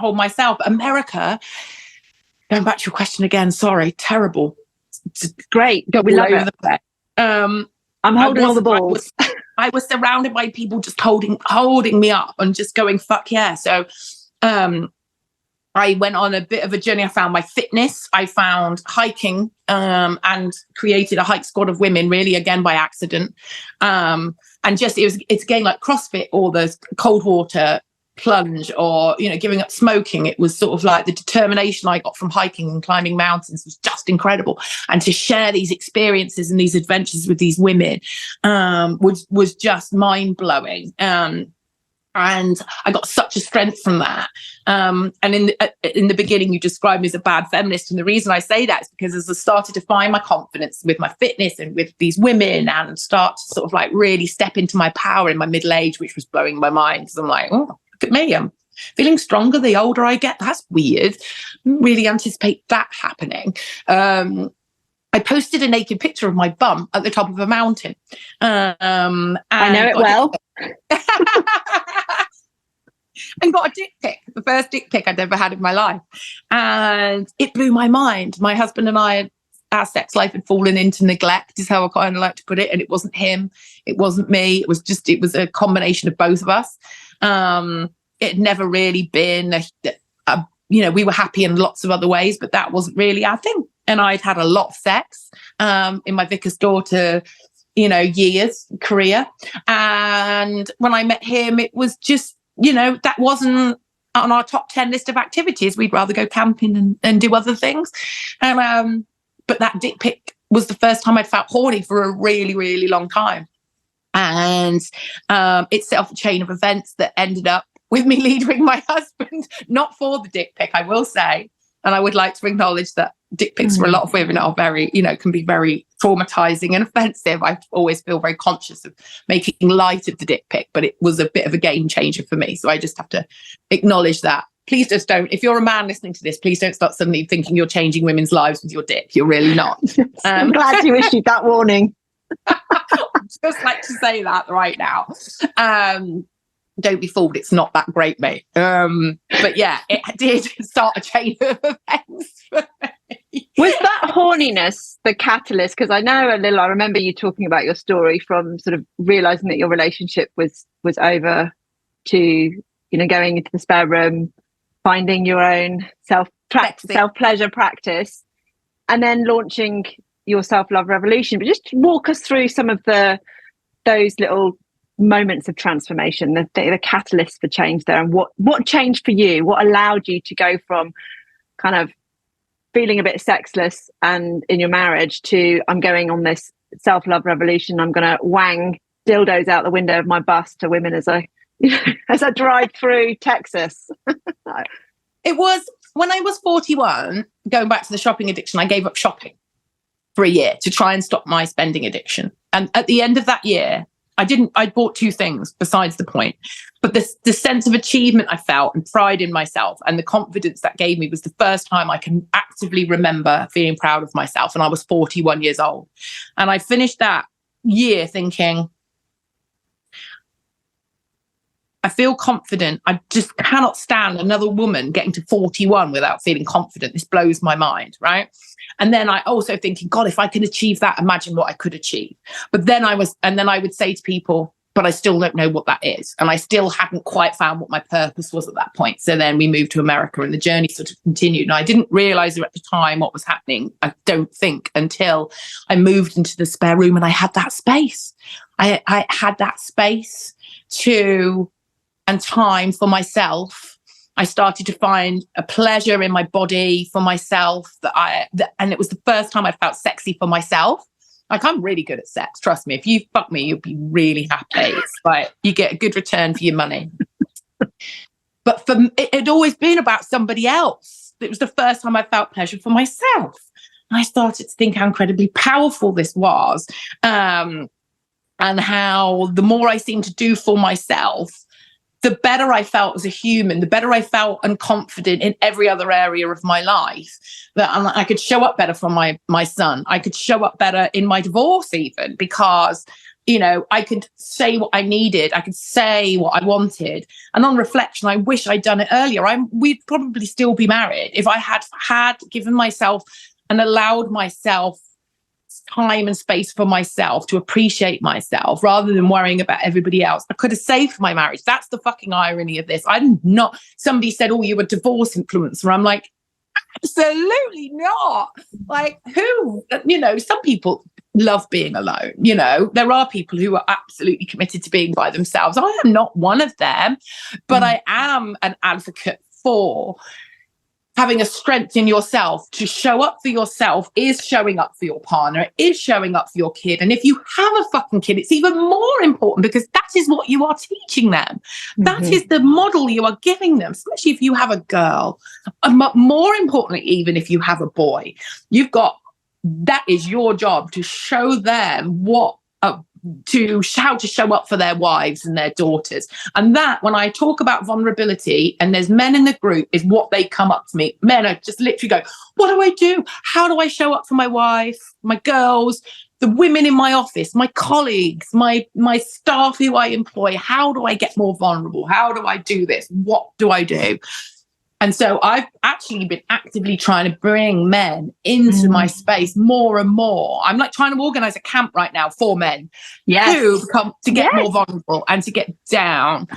myself. America, going back to your question again, sorry, terrible. It's great. We love it. I'm holding all the balls. I was surrounded by people just holding me up and just going, fuck yeah. So I went on a bit of a journey. I found my fitness. I found hiking and created a hike squad of women, really, again, by accident. And just, it's again like CrossFit or the cold water plunge or, giving up smoking. It was sort of like the determination I got from hiking and climbing mountains was just incredible. And to share these experiences and these adventures with these women was just mind blowing. And I got such a strength from that. And in the beginning, you described me as a bad feminist. And the reason I say that is because as I started to find my confidence with my fitness and with these women and start to sort of like really step into my power in my middle age, which was blowing my mind. Because I'm like, oh, look at me. I'm feeling stronger the older I get. That's weird. Didn't really anticipate that happening. I posted a naked picture of my bum at the top of a mountain. I know it well. And got a dick pic, the first dick pic I'd ever had in my life. And it blew my mind. My husband and I, our sex life had fallen into neglect, is how I kind of like to put it. And it wasn't him. It wasn't me. It was a combination of both of us. It had never really been, we were happy in lots of other ways, but that wasn't really our thing. And I'd had a lot of sex in my vicar's daughter, years, career. And when I met him, it was just, that wasn't on our top 10 list of activities. We'd rather go camping and do other things. And but that dick pic was the first time I'd felt horny for a really, really long time. And it set off a chain of events that ended up with me leaving my husband, not for the dick pic, I will say. And I would like to acknowledge that dick pics for a lot of women are very, can be very traumatizing and offensive. I always feel very conscious of making light of the dick pic, but it was a bit of a game changer for me. So I just have to acknowledge that. Please just don't, if you're a man listening to this, please don't start suddenly thinking you're changing women's lives with your dick. You're really not. I'm glad you issued that warning. I'd just like to say that right now. Don't be fooled, it's not that great, mate. But yeah, it did start a chain of events for me. Was that horniness the catalyst? Because I remember you talking about your story from sort of realizing that your relationship was over to, going into the spare room, finding your own self-pleasure practice, and then launching your self-love revolution. But just walk us through some of those little moments of transformation, the catalyst for change there, and what changed for you, what allowed you to go from kind of feeling a bit sexless and in your marriage to I'm going on this self-love revolution, I'm going to wang dildos out the window of my bus to women as I drive through Texas. It was when I was 41, going back to the shopping addiction, I gave up shopping for a year to try and stop my spending addiction. And at the end of that year, I bought two things besides the point, but the sense of achievement I felt and pride in myself and the confidence that gave me was the first time I can actively remember feeling proud of myself. And I was 41 years old. And I finished that year thinking, I feel confident. I just cannot stand another woman getting to 41 without feeling confident. This blows my mind, right? And then I also thinking, God, if I can achieve that, imagine what I could achieve. But then I would say to people, but I still don't know what that is. And I still hadn't quite found what my purpose was at that point. So then we moved to America and the journey sort of continued. And I didn't realize at the time what was happening, I don't think, until I moved into the spare room and I had that space. I had that space and time for myself. I started to find a pleasure in my body for myself and it was the first time I felt sexy for myself. Like, I'm really good at sex. Trust me. If you fuck me, you'll be really happy. It's like you get a good return for your money. But it had always been about somebody else. It was the first time I felt pleasure for myself. And I started to think how incredibly powerful this was. And how the more I seemed to do for myself, the better I felt as a human, the better I felt and confident in every other area of my life, that I could show up better for my son. I could show up better in my divorce even because, I could say what I needed. I could say what I wanted. And on reflection, I wish I'd done it earlier. We'd probably still be married if I had given myself and allowed myself time and space for myself to appreciate myself rather than worrying about everybody else, I could have saved my marriage. That's the fucking irony of this. I'm not, somebody said, oh, you were a divorce influencer. I'm like, absolutely not. Like, who, some people love being alone. There are people who are absolutely committed to being by themselves. I am not one of them, but I am an advocate for having a strength in yourself. To show up for yourself is showing up for your partner, is showing up for your kid. And if you have a fucking kid, it's even more important, because that is what you are teaching them. That is the model you are giving them, especially if you have a girl. But more importantly, even if you have a boy, that is your job to show them how to show up for their wives and their daughters. And that, when I talk about vulnerability and there's men in the group, is what they come up to me. Men are just literally go, what do I do? How do I show up for my wife, my girls, the women in my office, my colleagues, my staff who I employ? How do I get more vulnerable? How do I do this? What do I do? And so I've actually been actively trying to bring men into my space more and more. I'm like trying to organize a camp right now for men who come to get more vulnerable and to get down.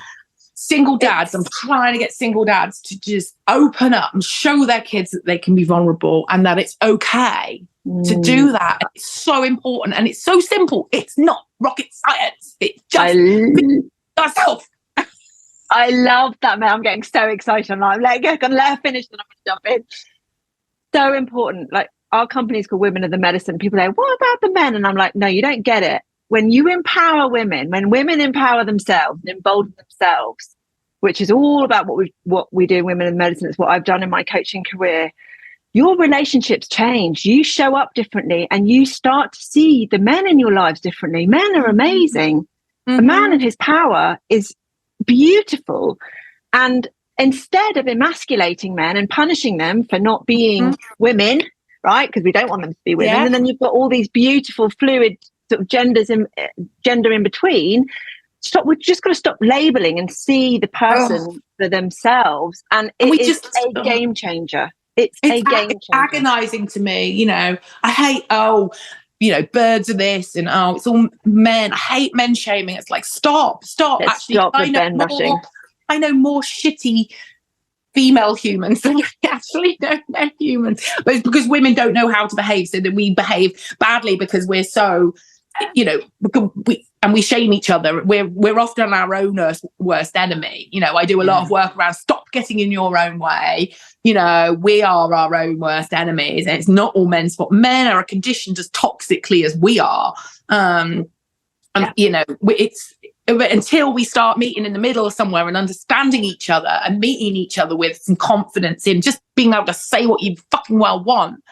Single dads, I'm trying to get single dads to just open up and show their kids that they can be vulnerable and that it's okay to do that. And it's so important and it's so simple. It's not rocket science. It's just be yourself. I love that, man. I'm getting so excited. I'm like, I'm gonna let her finish, then I'm gonna jump in. So important. Like, our company is called Women of the Medicine. People are like, what about the men? And I'm like, no, you don't get it. When you empower women, when women empower themselves and embolden themselves, which is all about what we do in Women in Medicine, it's what I've done in my coaching career, your relationships change. You show up differently and you start to see the men in your lives differently. Men are amazing. A man and his power is beautiful. And instead of emasculating men and punishing them for not being women, right, because we don't want them to be women, and then you've got all these beautiful fluid sort of gender in between. We've just got to stop labeling and see the person for themselves. And it's a game changer. It's a game changer. Agonizing to me. I hate birds are this and it's all men. I hate men shaming. It's like, stop. Let's Actually, stop with men rushing. I know more shitty female humans than I actually don't know humans. But it's because women don't know how to behave, so that we behave badly because we're so, we shame each other. We're often our own worst enemy. I do a lot of work around stop getting in your own way. We are our own worst enemies, and it's not all men's fault. Men are conditioned as toxically as we are. It's until we start meeting in the middle somewhere and understanding each other and meeting each other with some confidence in just being able to say what you fucking well want.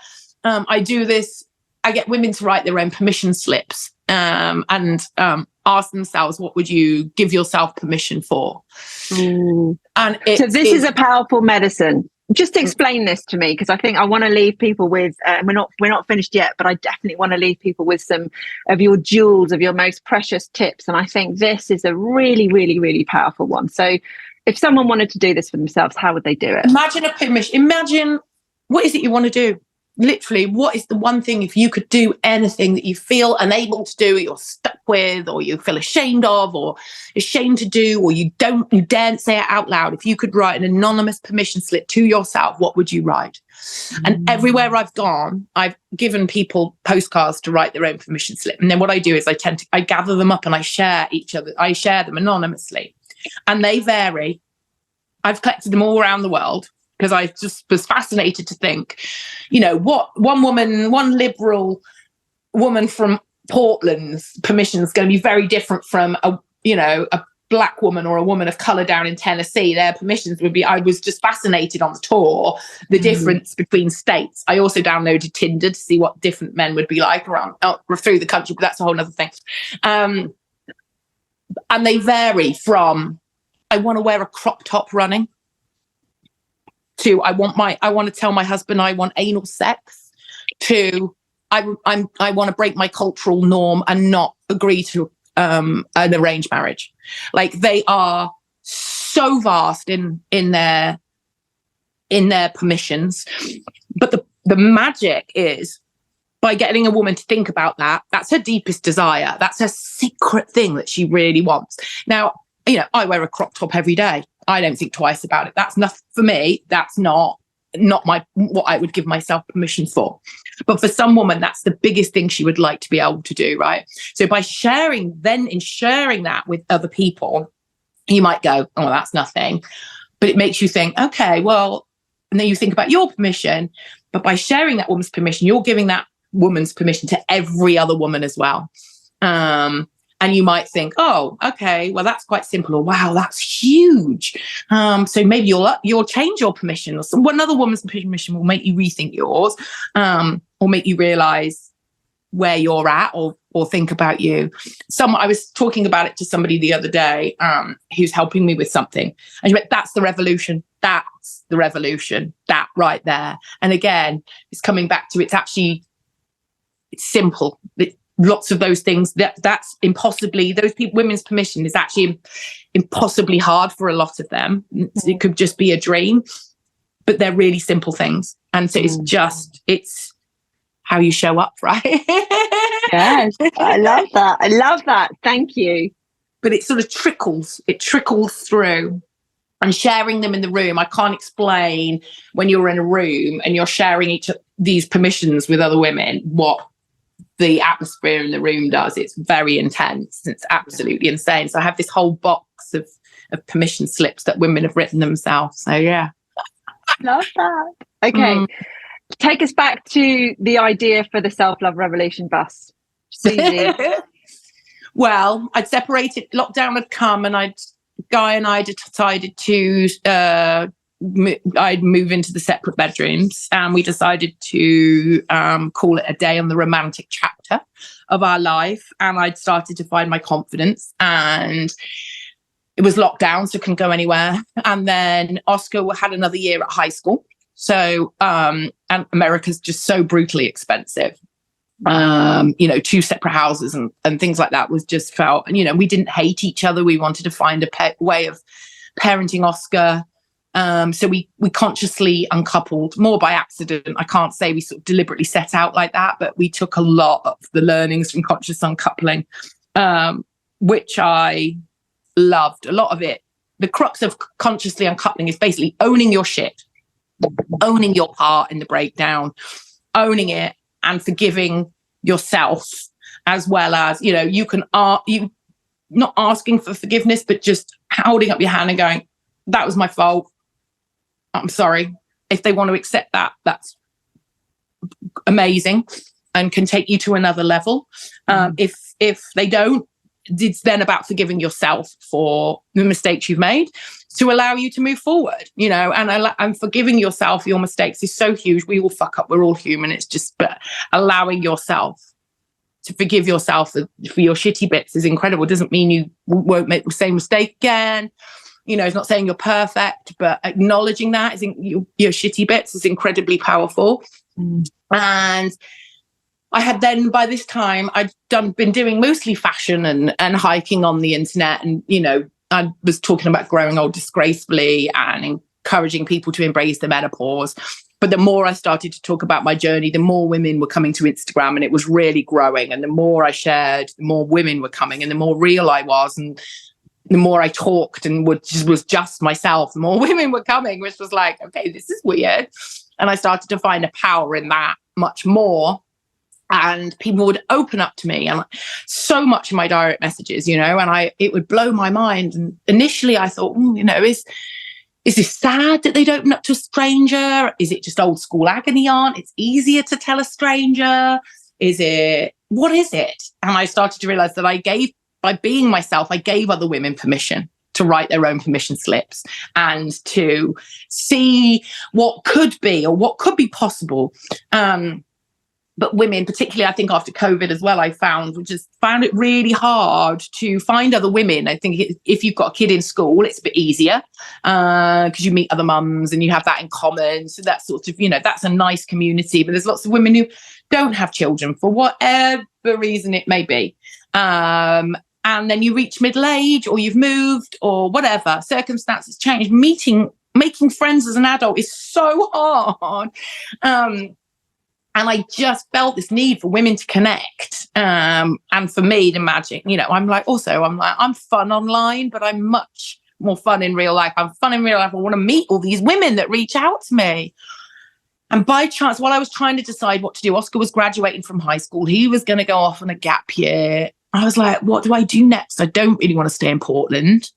I do this. I get women to write their own permission slips and ask themselves, what would you give yourself permission for? And so this is a powerful medicine. Just explain this to me, because I think I want to leave people with, we're not finished yet, but I definitely want to leave people with some of your jewels, of your most precious tips. And I think this is a really, really, really powerful one. So if someone wanted to do this for themselves, how would they do it? Imagine what is it you want to do? Literally, what is the one thing, if you could do anything that you feel unable to do, you're stuck with, or you feel ashamed of, or ashamed to do, or you daren't say it out loud? If you could write an anonymous permission slip to yourself, what would you write? And everywhere I've gone, I've given people postcards to write their own permission slip. And then what I do is I gather them up and I share them anonymously. And they vary. I've collected them all around the world, because I just was fascinated to think, what one liberal woman from Portland's permission is going to be very different from a black woman or a woman of color down in Tennessee. Their permissions would be, I was just fascinated on the tour, the difference between states. I also downloaded Tinder to see what different men would be like through the country, but that's a whole other thing. And they vary from, I want to wear a crop top running, to I want to tell my husband I want anal sex, to I want to break my cultural norm and not agree to an arranged marriage. Like, they are so vast in their permissions. But the magic is by getting a woman to think about that, that's her deepest desire. That's her secret thing that she really wants. Now, you know, I wear a crop top every day. I don't think twice about it. That's not, for me, that's not what I would give myself permission for. But for some woman, that's the biggest thing she would like to be able to do, right? So by sharing that with other people, you might go, oh, that's nothing. But it makes you think, okay, well, and then you think about your permission. But by sharing that woman's permission, you're giving that woman's permission to every other woman as well. And you might think, oh, okay, well, that's quite simple. Or wow, that's huge. So maybe you'll change your permission, or one other woman's permission will make you rethink yours, or make you realize where you're at, or think about you. I was talking about it to somebody the other day, who's helping me with something. And she went, that's the revolution. That's the revolution. That right there. And again, it's coming back to, it's simple. Lots of those things that's impossibly, those people, women's permission is actually impossibly hard for a lot of them. It could just be a dream, but they're really simple things. And so it's how you show up, right? Yes, I love that. Thank you. But it sort of trickles through. And sharing them in the room, I can't explain when you're in a room and you're sharing each of these permissions with other women, what the atmosphere in the room does. It's very intense. It's absolutely insane. So I have this whole box of permission slips that women have written themselves. So yeah. Love that. Okay. Take us back to the idea for the self-love revelation bust. Well, I'd separated, lockdown had come, and Guy and I decided to I'd move into the separate bedrooms, and we decided to call it a day on the romantic chapter of our life. And I'd started to find my confidence, and it was lockdown, so couldn't go anywhere. And then Oscar had another year at high school. So, and America's just so brutally expensive. You know, 2 separate houses and things like that was just felt, you know, we didn't hate each other. We wanted to find a way of parenting Oscar. So we consciously uncoupled, more by accident. I can't say we sort of deliberately set out like that, but we took a lot of the learnings from conscious uncoupling, which I loved. A lot of it, the crux of consciously uncoupling is basically owning your shit, owning your part in the breakdown, owning it and forgiving yourself, as well as, you know, you not asking for forgiveness, but just holding up your hand and going, that was my fault. I'm sorry. If they want to accept that, that's amazing and can take you to another level. If they don't, it's then about forgiving yourself for the mistakes you've made to allow you to move forward, you know, and forgiving yourself your mistakes is so huge. We all fuck up. We're all human. It's just, but allowing yourself to forgive yourself for your shitty bits is incredible. It doesn't mean you won't make the same mistake again. You know, it's not saying you're perfect, but acknowledging that your shitty bits is incredibly powerful. And I had then, by this time, been doing mostly fashion and hiking on the internet. And, you know, I was talking about growing old disgracefully and encouraging people to embrace the menopause. But the more I started to talk about my journey, the more women were coming to Instagram, and it was really growing. And the more I shared, the more women were coming, and the more real I was. And the more I talked and was just myself, the more women were coming, which was like, okay, this is weird. And I started to find a power in that much more. And people would open up to me, and so much in my direct messages, you know, and it would blow my mind. And initially I thought, you know, is this sad that they don't open up to a stranger? Is it just old school agony aunt? It's easier to tell a stranger. What is it? And I started to realize that by being myself, I gave other women permission to write their own permission slips and to see what could be or what could be possible. But women, particularly, I think after COVID as well, I found it really hard to find other women. I think if you've got a kid in school, it's a bit easier because you meet other mums and you have that in common. So that's sort of, you know, that's a nice community. But there's lots of women who don't have children for whatever reason it may be. And then you reach middle age, or you've moved, or whatever, circumstances change. Making friends as an adult is so hard. And I just felt this need for women to connect, and for me to magic. I'm fun online, but I'm much more fun in real life. I'm fun in real life. I want to meet all these women that reach out to me. And by chance, while I was trying to decide what to do, Oscar was graduating from high school. He was going to go off on a gap year. I was like, what do I do next? I don't really want to stay in Portland.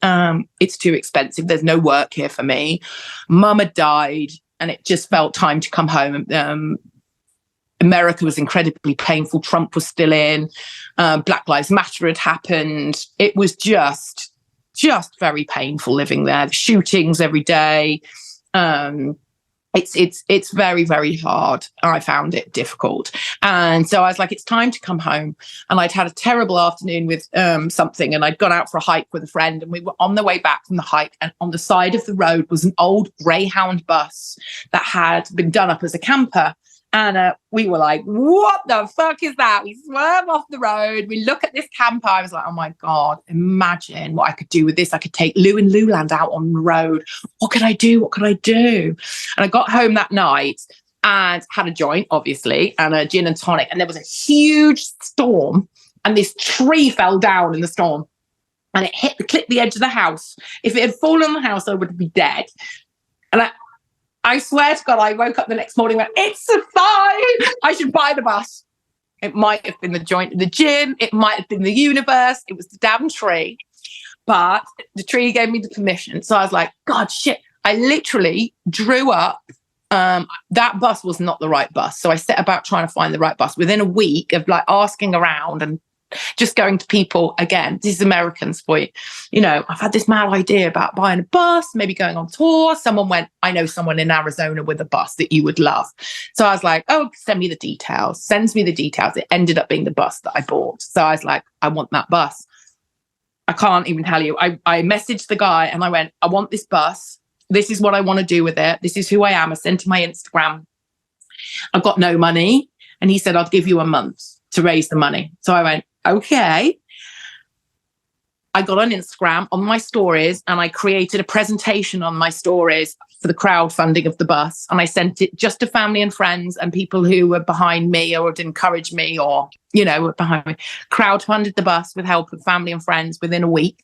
It's too expensive. There's no work here for me. Mum had died, and it just felt time to come home. America was incredibly painful. Trump was still in. Black Lives Matter had happened. It was just very painful living there. The shootings every day. It's very, very hard. I found it difficult. And so I was like, it's time to come home. And I'd had a terrible afternoon with something, and I'd gone out for a hike with a friend, and we were on the way back from the hike, and on the side of the road was an old Greyhound bus that had been done up as a camper. And we were like, what the fuck is that? We swerve off the road. We look at this camper. I was like, oh my God, imagine what I could do with this. I could take Lu In Luland out on the road. What could I do? What could I do? And I got home that night and had a joint, obviously, and a gin and tonic. And there was a huge storm, and this tree fell down in the storm, and it clipped the edge of the house. If it had fallen on the house, I would be dead. And I swear to God, I woke up the next morning and went, it's a fine. I should buy the bus. It might have been the joint of the gin. It might have been the universe. It was the damn tree. But the tree gave me the permission. So I was like, God, shit. I literally drew up. That bus was not the right bus. So I set about trying to find the right bus within a week of like asking around and just going to people. Again, this is Americans for you. I've had this mad idea about buying a bus, maybe going on tour. Someone went, I know someone in Arizona with a bus that you would love. So I was like, oh, send me the details. Sends me the details. It ended up being the bus that I bought. So I was like, I want that bus. I can't even tell you. I messaged the guy and I went, I want this bus. This is what I want to do with it. This is who I am. I sent him my Instagram. I've got no money. And he said, I'll give you a month to raise the money. So I went, okay. I got on Instagram on my stories, and I created a presentation on my stories for the crowdfunding of the bus. And I sent it just to family and friends and people who were behind me or would encourage me or, were behind me. Crowdfunded the bus with help of family and friends within a week.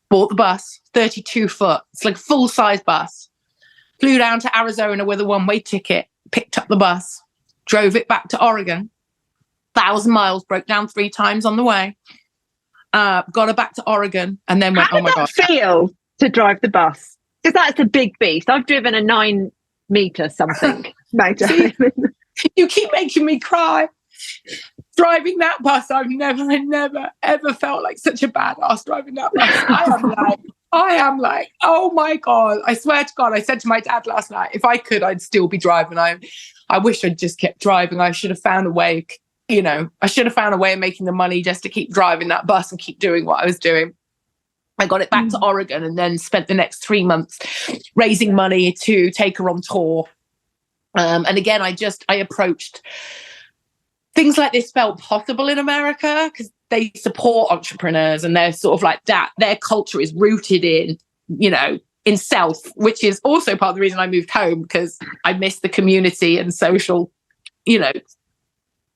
Bought the bus, 32 foot. It's like a full-size bus. Flew down to Arizona with a one-way ticket, picked up the bus, drove it back to Oregon. 1,000 miles, broke down 3 times on the way, got her back to Oregon, and then went, oh my God. How did that feel to drive the bus? Because that's a big beast. I've driven a 9-meter something motor. You keep making me cry. Driving that bus, I've never, ever felt like such a badass driving that bus. I am like, oh my God. I swear to God, I said to my dad last night, if I could, I'd still be driving. I wish I'd just kept driving. I should have found a way. I should have found a way of making the money just to keep driving that bus and keep doing what I was doing. I got it back to Oregon and then spent the next 3 months raising money to take her on tour. And again, I approached things like this felt possible in America because they support entrepreneurs and they're sort of like that. Their culture is rooted in, in self, which is also part of the reason I moved home, because I miss the community and social,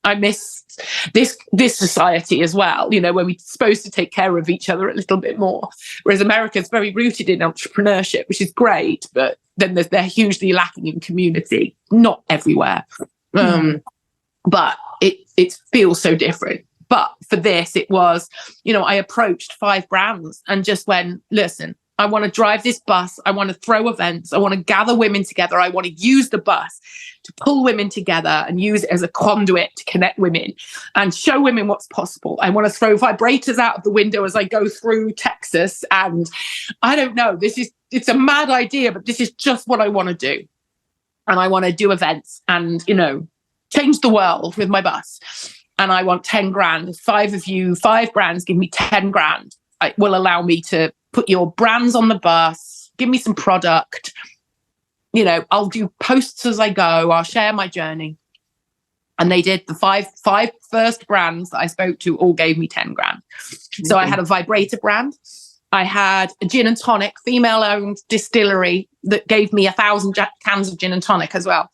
I miss this society as well, where we're supposed to take care of each other a little bit more. Whereas America is very rooted in entrepreneurship, which is great, but then they're hugely lacking in community, not everywhere. But it feels so different. But for this, it was, I approached 5 brands and just went, listen, I want to drive this bus. I want to throw events. I want to gather women together. I want to use the bus to pull women together and use it as a conduit to connect women and show women what's possible. I want to throw vibrators out of the window as I go through Texas. And I don't know, it's a mad idea, but this is just what I want to do. And I want to do events and, change the world with my bus. And I want 10 grand. 5 brands give me 10 grand. It will allow me to put your brands on the bus, give me some product. I'll do posts as I go. I'll share my journey. And they did. The five first brands that I spoke to all gave me 10 grand. So I had a vibrator brand. I had a gin and tonic, female-owned distillery that gave me 1,000 cans of gin and tonic as well.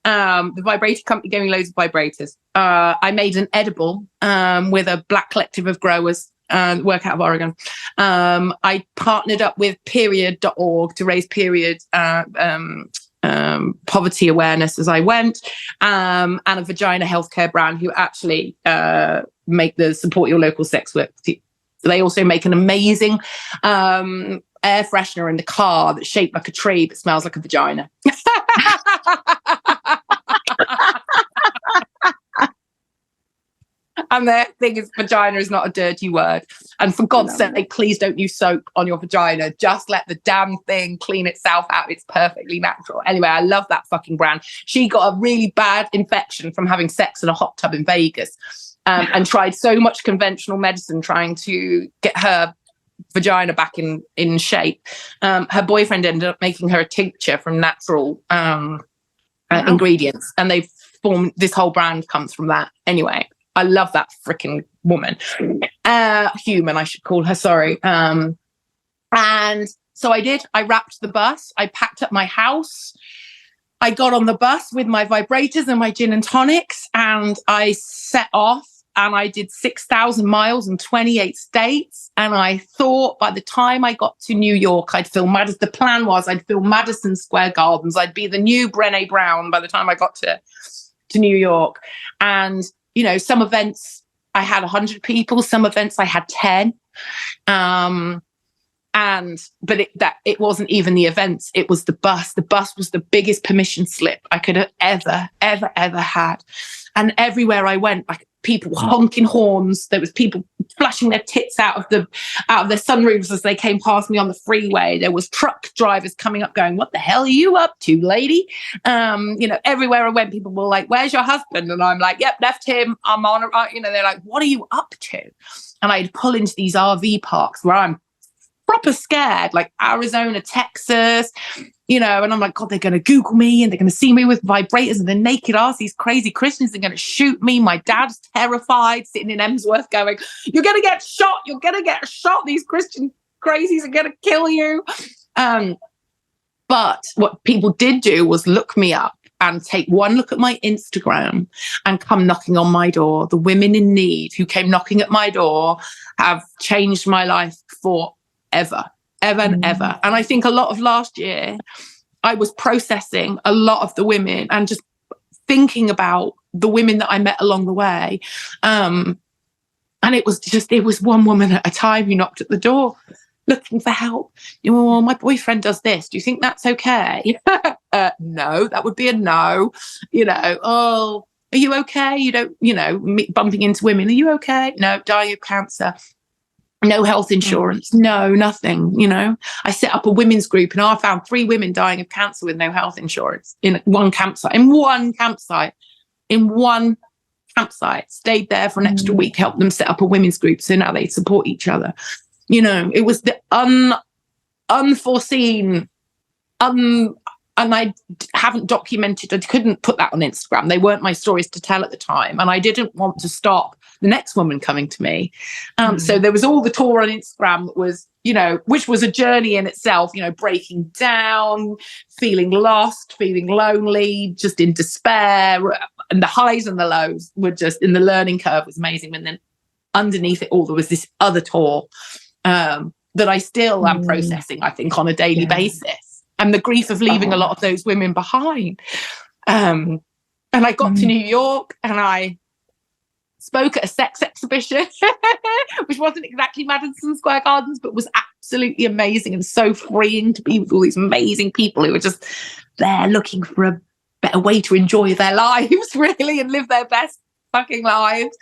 The vibrator company gave me loads of vibrators. I made an edible with a black collective of growers work out of Oregon. I partnered up with period.org to raise period poverty awareness as I went, and a vagina healthcare brand who actually support your local sex work. So they also make an amazing air freshener in the car that's shaped like a tree but smells like a vagina. And their thing is, vagina is not a dirty word. And for God's sake, please don't use soap on your vagina. Just let the damn thing clean itself out. It's perfectly natural. Anyway, I love that fucking brand. She got a really bad infection from having sex in a hot tub in Vegas, and tried so much conventional medicine trying to get her vagina back in shape. Her boyfriend ended up making her a tincture from natural ingredients. And they've formed, this whole brand comes from that. Anyway, I love that freaking woman. Human, I should call her, sorry. And so I did. I wrapped the bus. I packed up my house. I got on the bus with my vibrators and my gin and tonics, and I set off, and I did 6,000 miles in 28 states. And I thought by the time I got to New York, I'd film the plan was I'd film Madison Square Gardens. I'd be the new Brené Brown by the time I got to New York. And you know, some events I had 100 people, some events I had 10. But it wasn't even the events, it was the bus. The bus was the biggest permission slip I could have ever had. And everywhere I went, like people honking horns, there was people flashing their tits out of their sunroofs as they came past me on the freeway. There was truck drivers coming up going, "What the hell are you up to, lady?" You know, everywhere I went, people were like, "Where's your husband?" And I'm like, "Yep, left him. I'm on." They're like, "What are you up to?" And I'd pull into these RV parks where I'm proper scared, like Arizona, Texas, and I'm like, God, they're going to Google me and they're going to see me with vibrators and the naked ass. These crazy Christians are going to shoot me. My dad's terrified, sitting in Emsworth going, "You're going to get shot. You're going to get shot. These Christian crazies are going to kill you." But what people did do was look me up and take one look at my Instagram and come knocking on my door. The women in need who came knocking at my door have changed my life forever and ever. And I think a lot of last year I was processing a lot of the women and just thinking about the women that I met along the way. And it was one woman at a time who knocked at the door looking for help. "Well, my boyfriend does this. Do you think that's okay?" No, that would be a no. "Oh, are you okay? You don't, bumping into women. Are you okay?" "No, dying of cancer." "No health insurance." "No, nothing." I set up a women's group and I found 3 women dying of cancer with no health insurance in one campsite, stayed there for an extra week, helped them set up a women's group. So now they support each other. It was the unforeseen, and I haven't documented, I couldn't put that on Instagram. They weren't my stories to tell at the time. And I didn't want to stop the next woman coming to me. So there was all the tour on Instagram that was, which was a journey in itself, breaking down, feeling lost, feeling lonely, just in despair. And the highs and the lows were just, in the learning curve was amazing. And then underneath it all, there was this other tour that I still am processing, I think, on a daily basis. And the grief of leaving a lot of those women behind. And I got to New York and I spoke at a sex exhibition, which wasn't exactly Madison Square Gardens, but was absolutely amazing and so freeing to be with all these amazing people who were just there looking for a better way to enjoy their lives, really, and live their best fucking lives.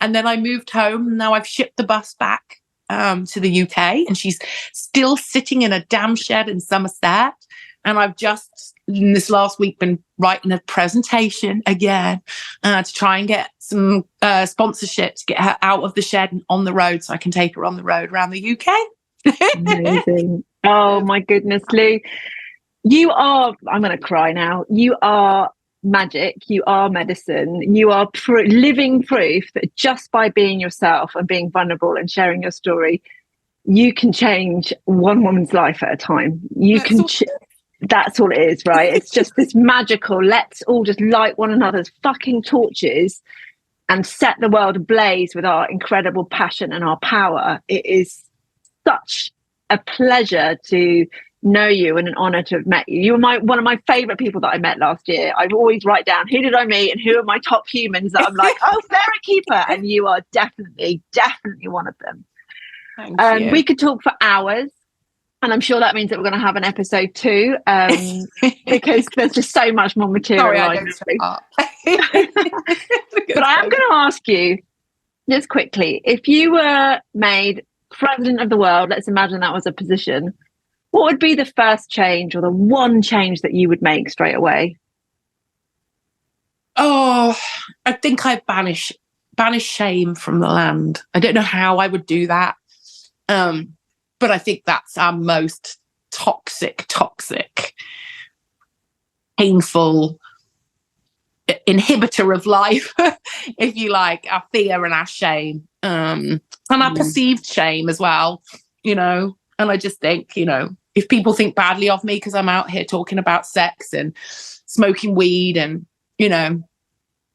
And then I moved home. Now I've shipped the bus back to the UK, and she's still sitting in a damn shed in Somerset. And I've just, in this last week, been writing a presentation again to try and get some sponsorship to get her out of the shed and on the road so I can take her on the road around the UK. Amazing. Oh, my goodness, Lou. You are, I'm going to cry now. You are magic. You are medicine. You are living proof that just by being yourself and being vulnerable and sharing your story, you can change one woman's life at a time. That's all it is, right? It's just this magical, let's all just light one another's fucking torches and set the world ablaze with our incredible passion and our power. It is such a pleasure to know you and an honor to have met you. You were one of my favorite people that I met last year. I always write down who did I meet and who are my top humans that I'm like, oh, ferret keeper. And you are definitely one of them. Thank you. We could talk for hours. And I'm sure that means that we're going to have an episode 2 because there's just so much more material. Sorry, I don't shut up. But I am going to ask you just quickly, if you were made president of the world, let's imagine that was a position, what would be the first change or the one change that you would make straight away? Oh, I think I'd banish shame from the land. I don't know how I would do that. But I think that's our most toxic, painful inhibitor of life, if you like, our fear and our shame, and our perceived shame as well, And I just think, if people think badly of me because I'm out here talking about sex and smoking weed and,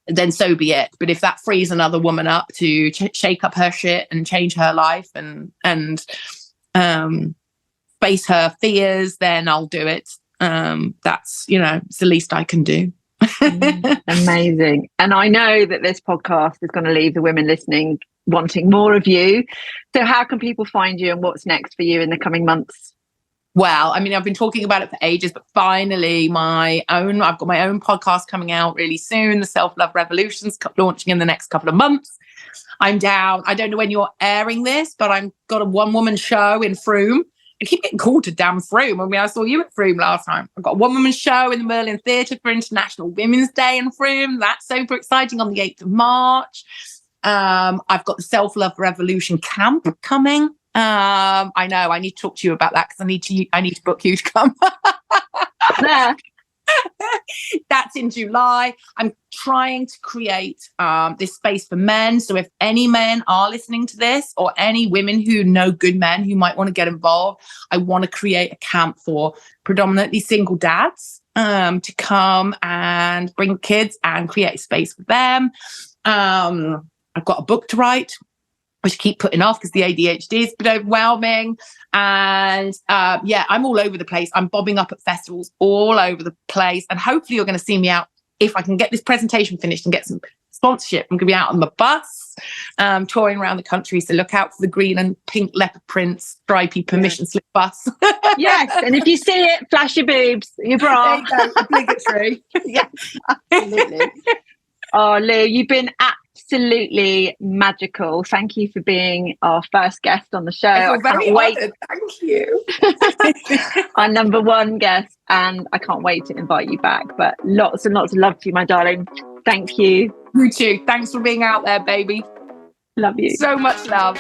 then so be it. But if that frees another woman up to shake up her shit and change her life and face her fears, then I'll do it. That's it's the least I can do. Amazing. And I know that this podcast is going to leave the women listening wanting more of you. So how can people find you and what's next for you in the coming months? Well, I mean, I've been talking about it for ages, but finally I've got my own podcast coming out really soon. The Self-Love Revolution's launching in the next couple of months. I'm down. I don't know when you're airing this, but I've got a one-woman show in Frome. I keep getting called to damn Frome. I mean, I saw you at Frome last time. I've got a one-woman show in the Merlin Theatre for International Women's Day in Frome. That's super exciting on the 8th of March. I've got the Self-Love Revolution camp coming. I know I need to talk to you about that because I need to book you to come. There. That's in July. I'm trying to create this space for men. So if any men are listening to this or any women who know good men who might want to get involved, I want to create a camp for predominantly single dads to come and bring kids and create a space for them. I've got a book to write, which I keep putting off because the ADHD has been overwhelming. And I'm all over the place. I'm bobbing up at festivals all over the place. And hopefully you're going to see me out if I can get this presentation finished and get some sponsorship. I'm going to be out on the bus, touring around the country. So look out for the green and pink leopard print, stripy permission slip bus. Yes. And if you see it, flash your boobs, your bra. There you go, obligatory. Yes, absolutely. Oh, Lou, you've been absolutely magical. Thank you for being our first guest on the show. I can't wait. honored. Thank you. Our number one guest, and I can't wait to invite you back. But lots and lots of love to you, my darling. Thank you. You too. Thanks for being out there, baby. Love you. So much love.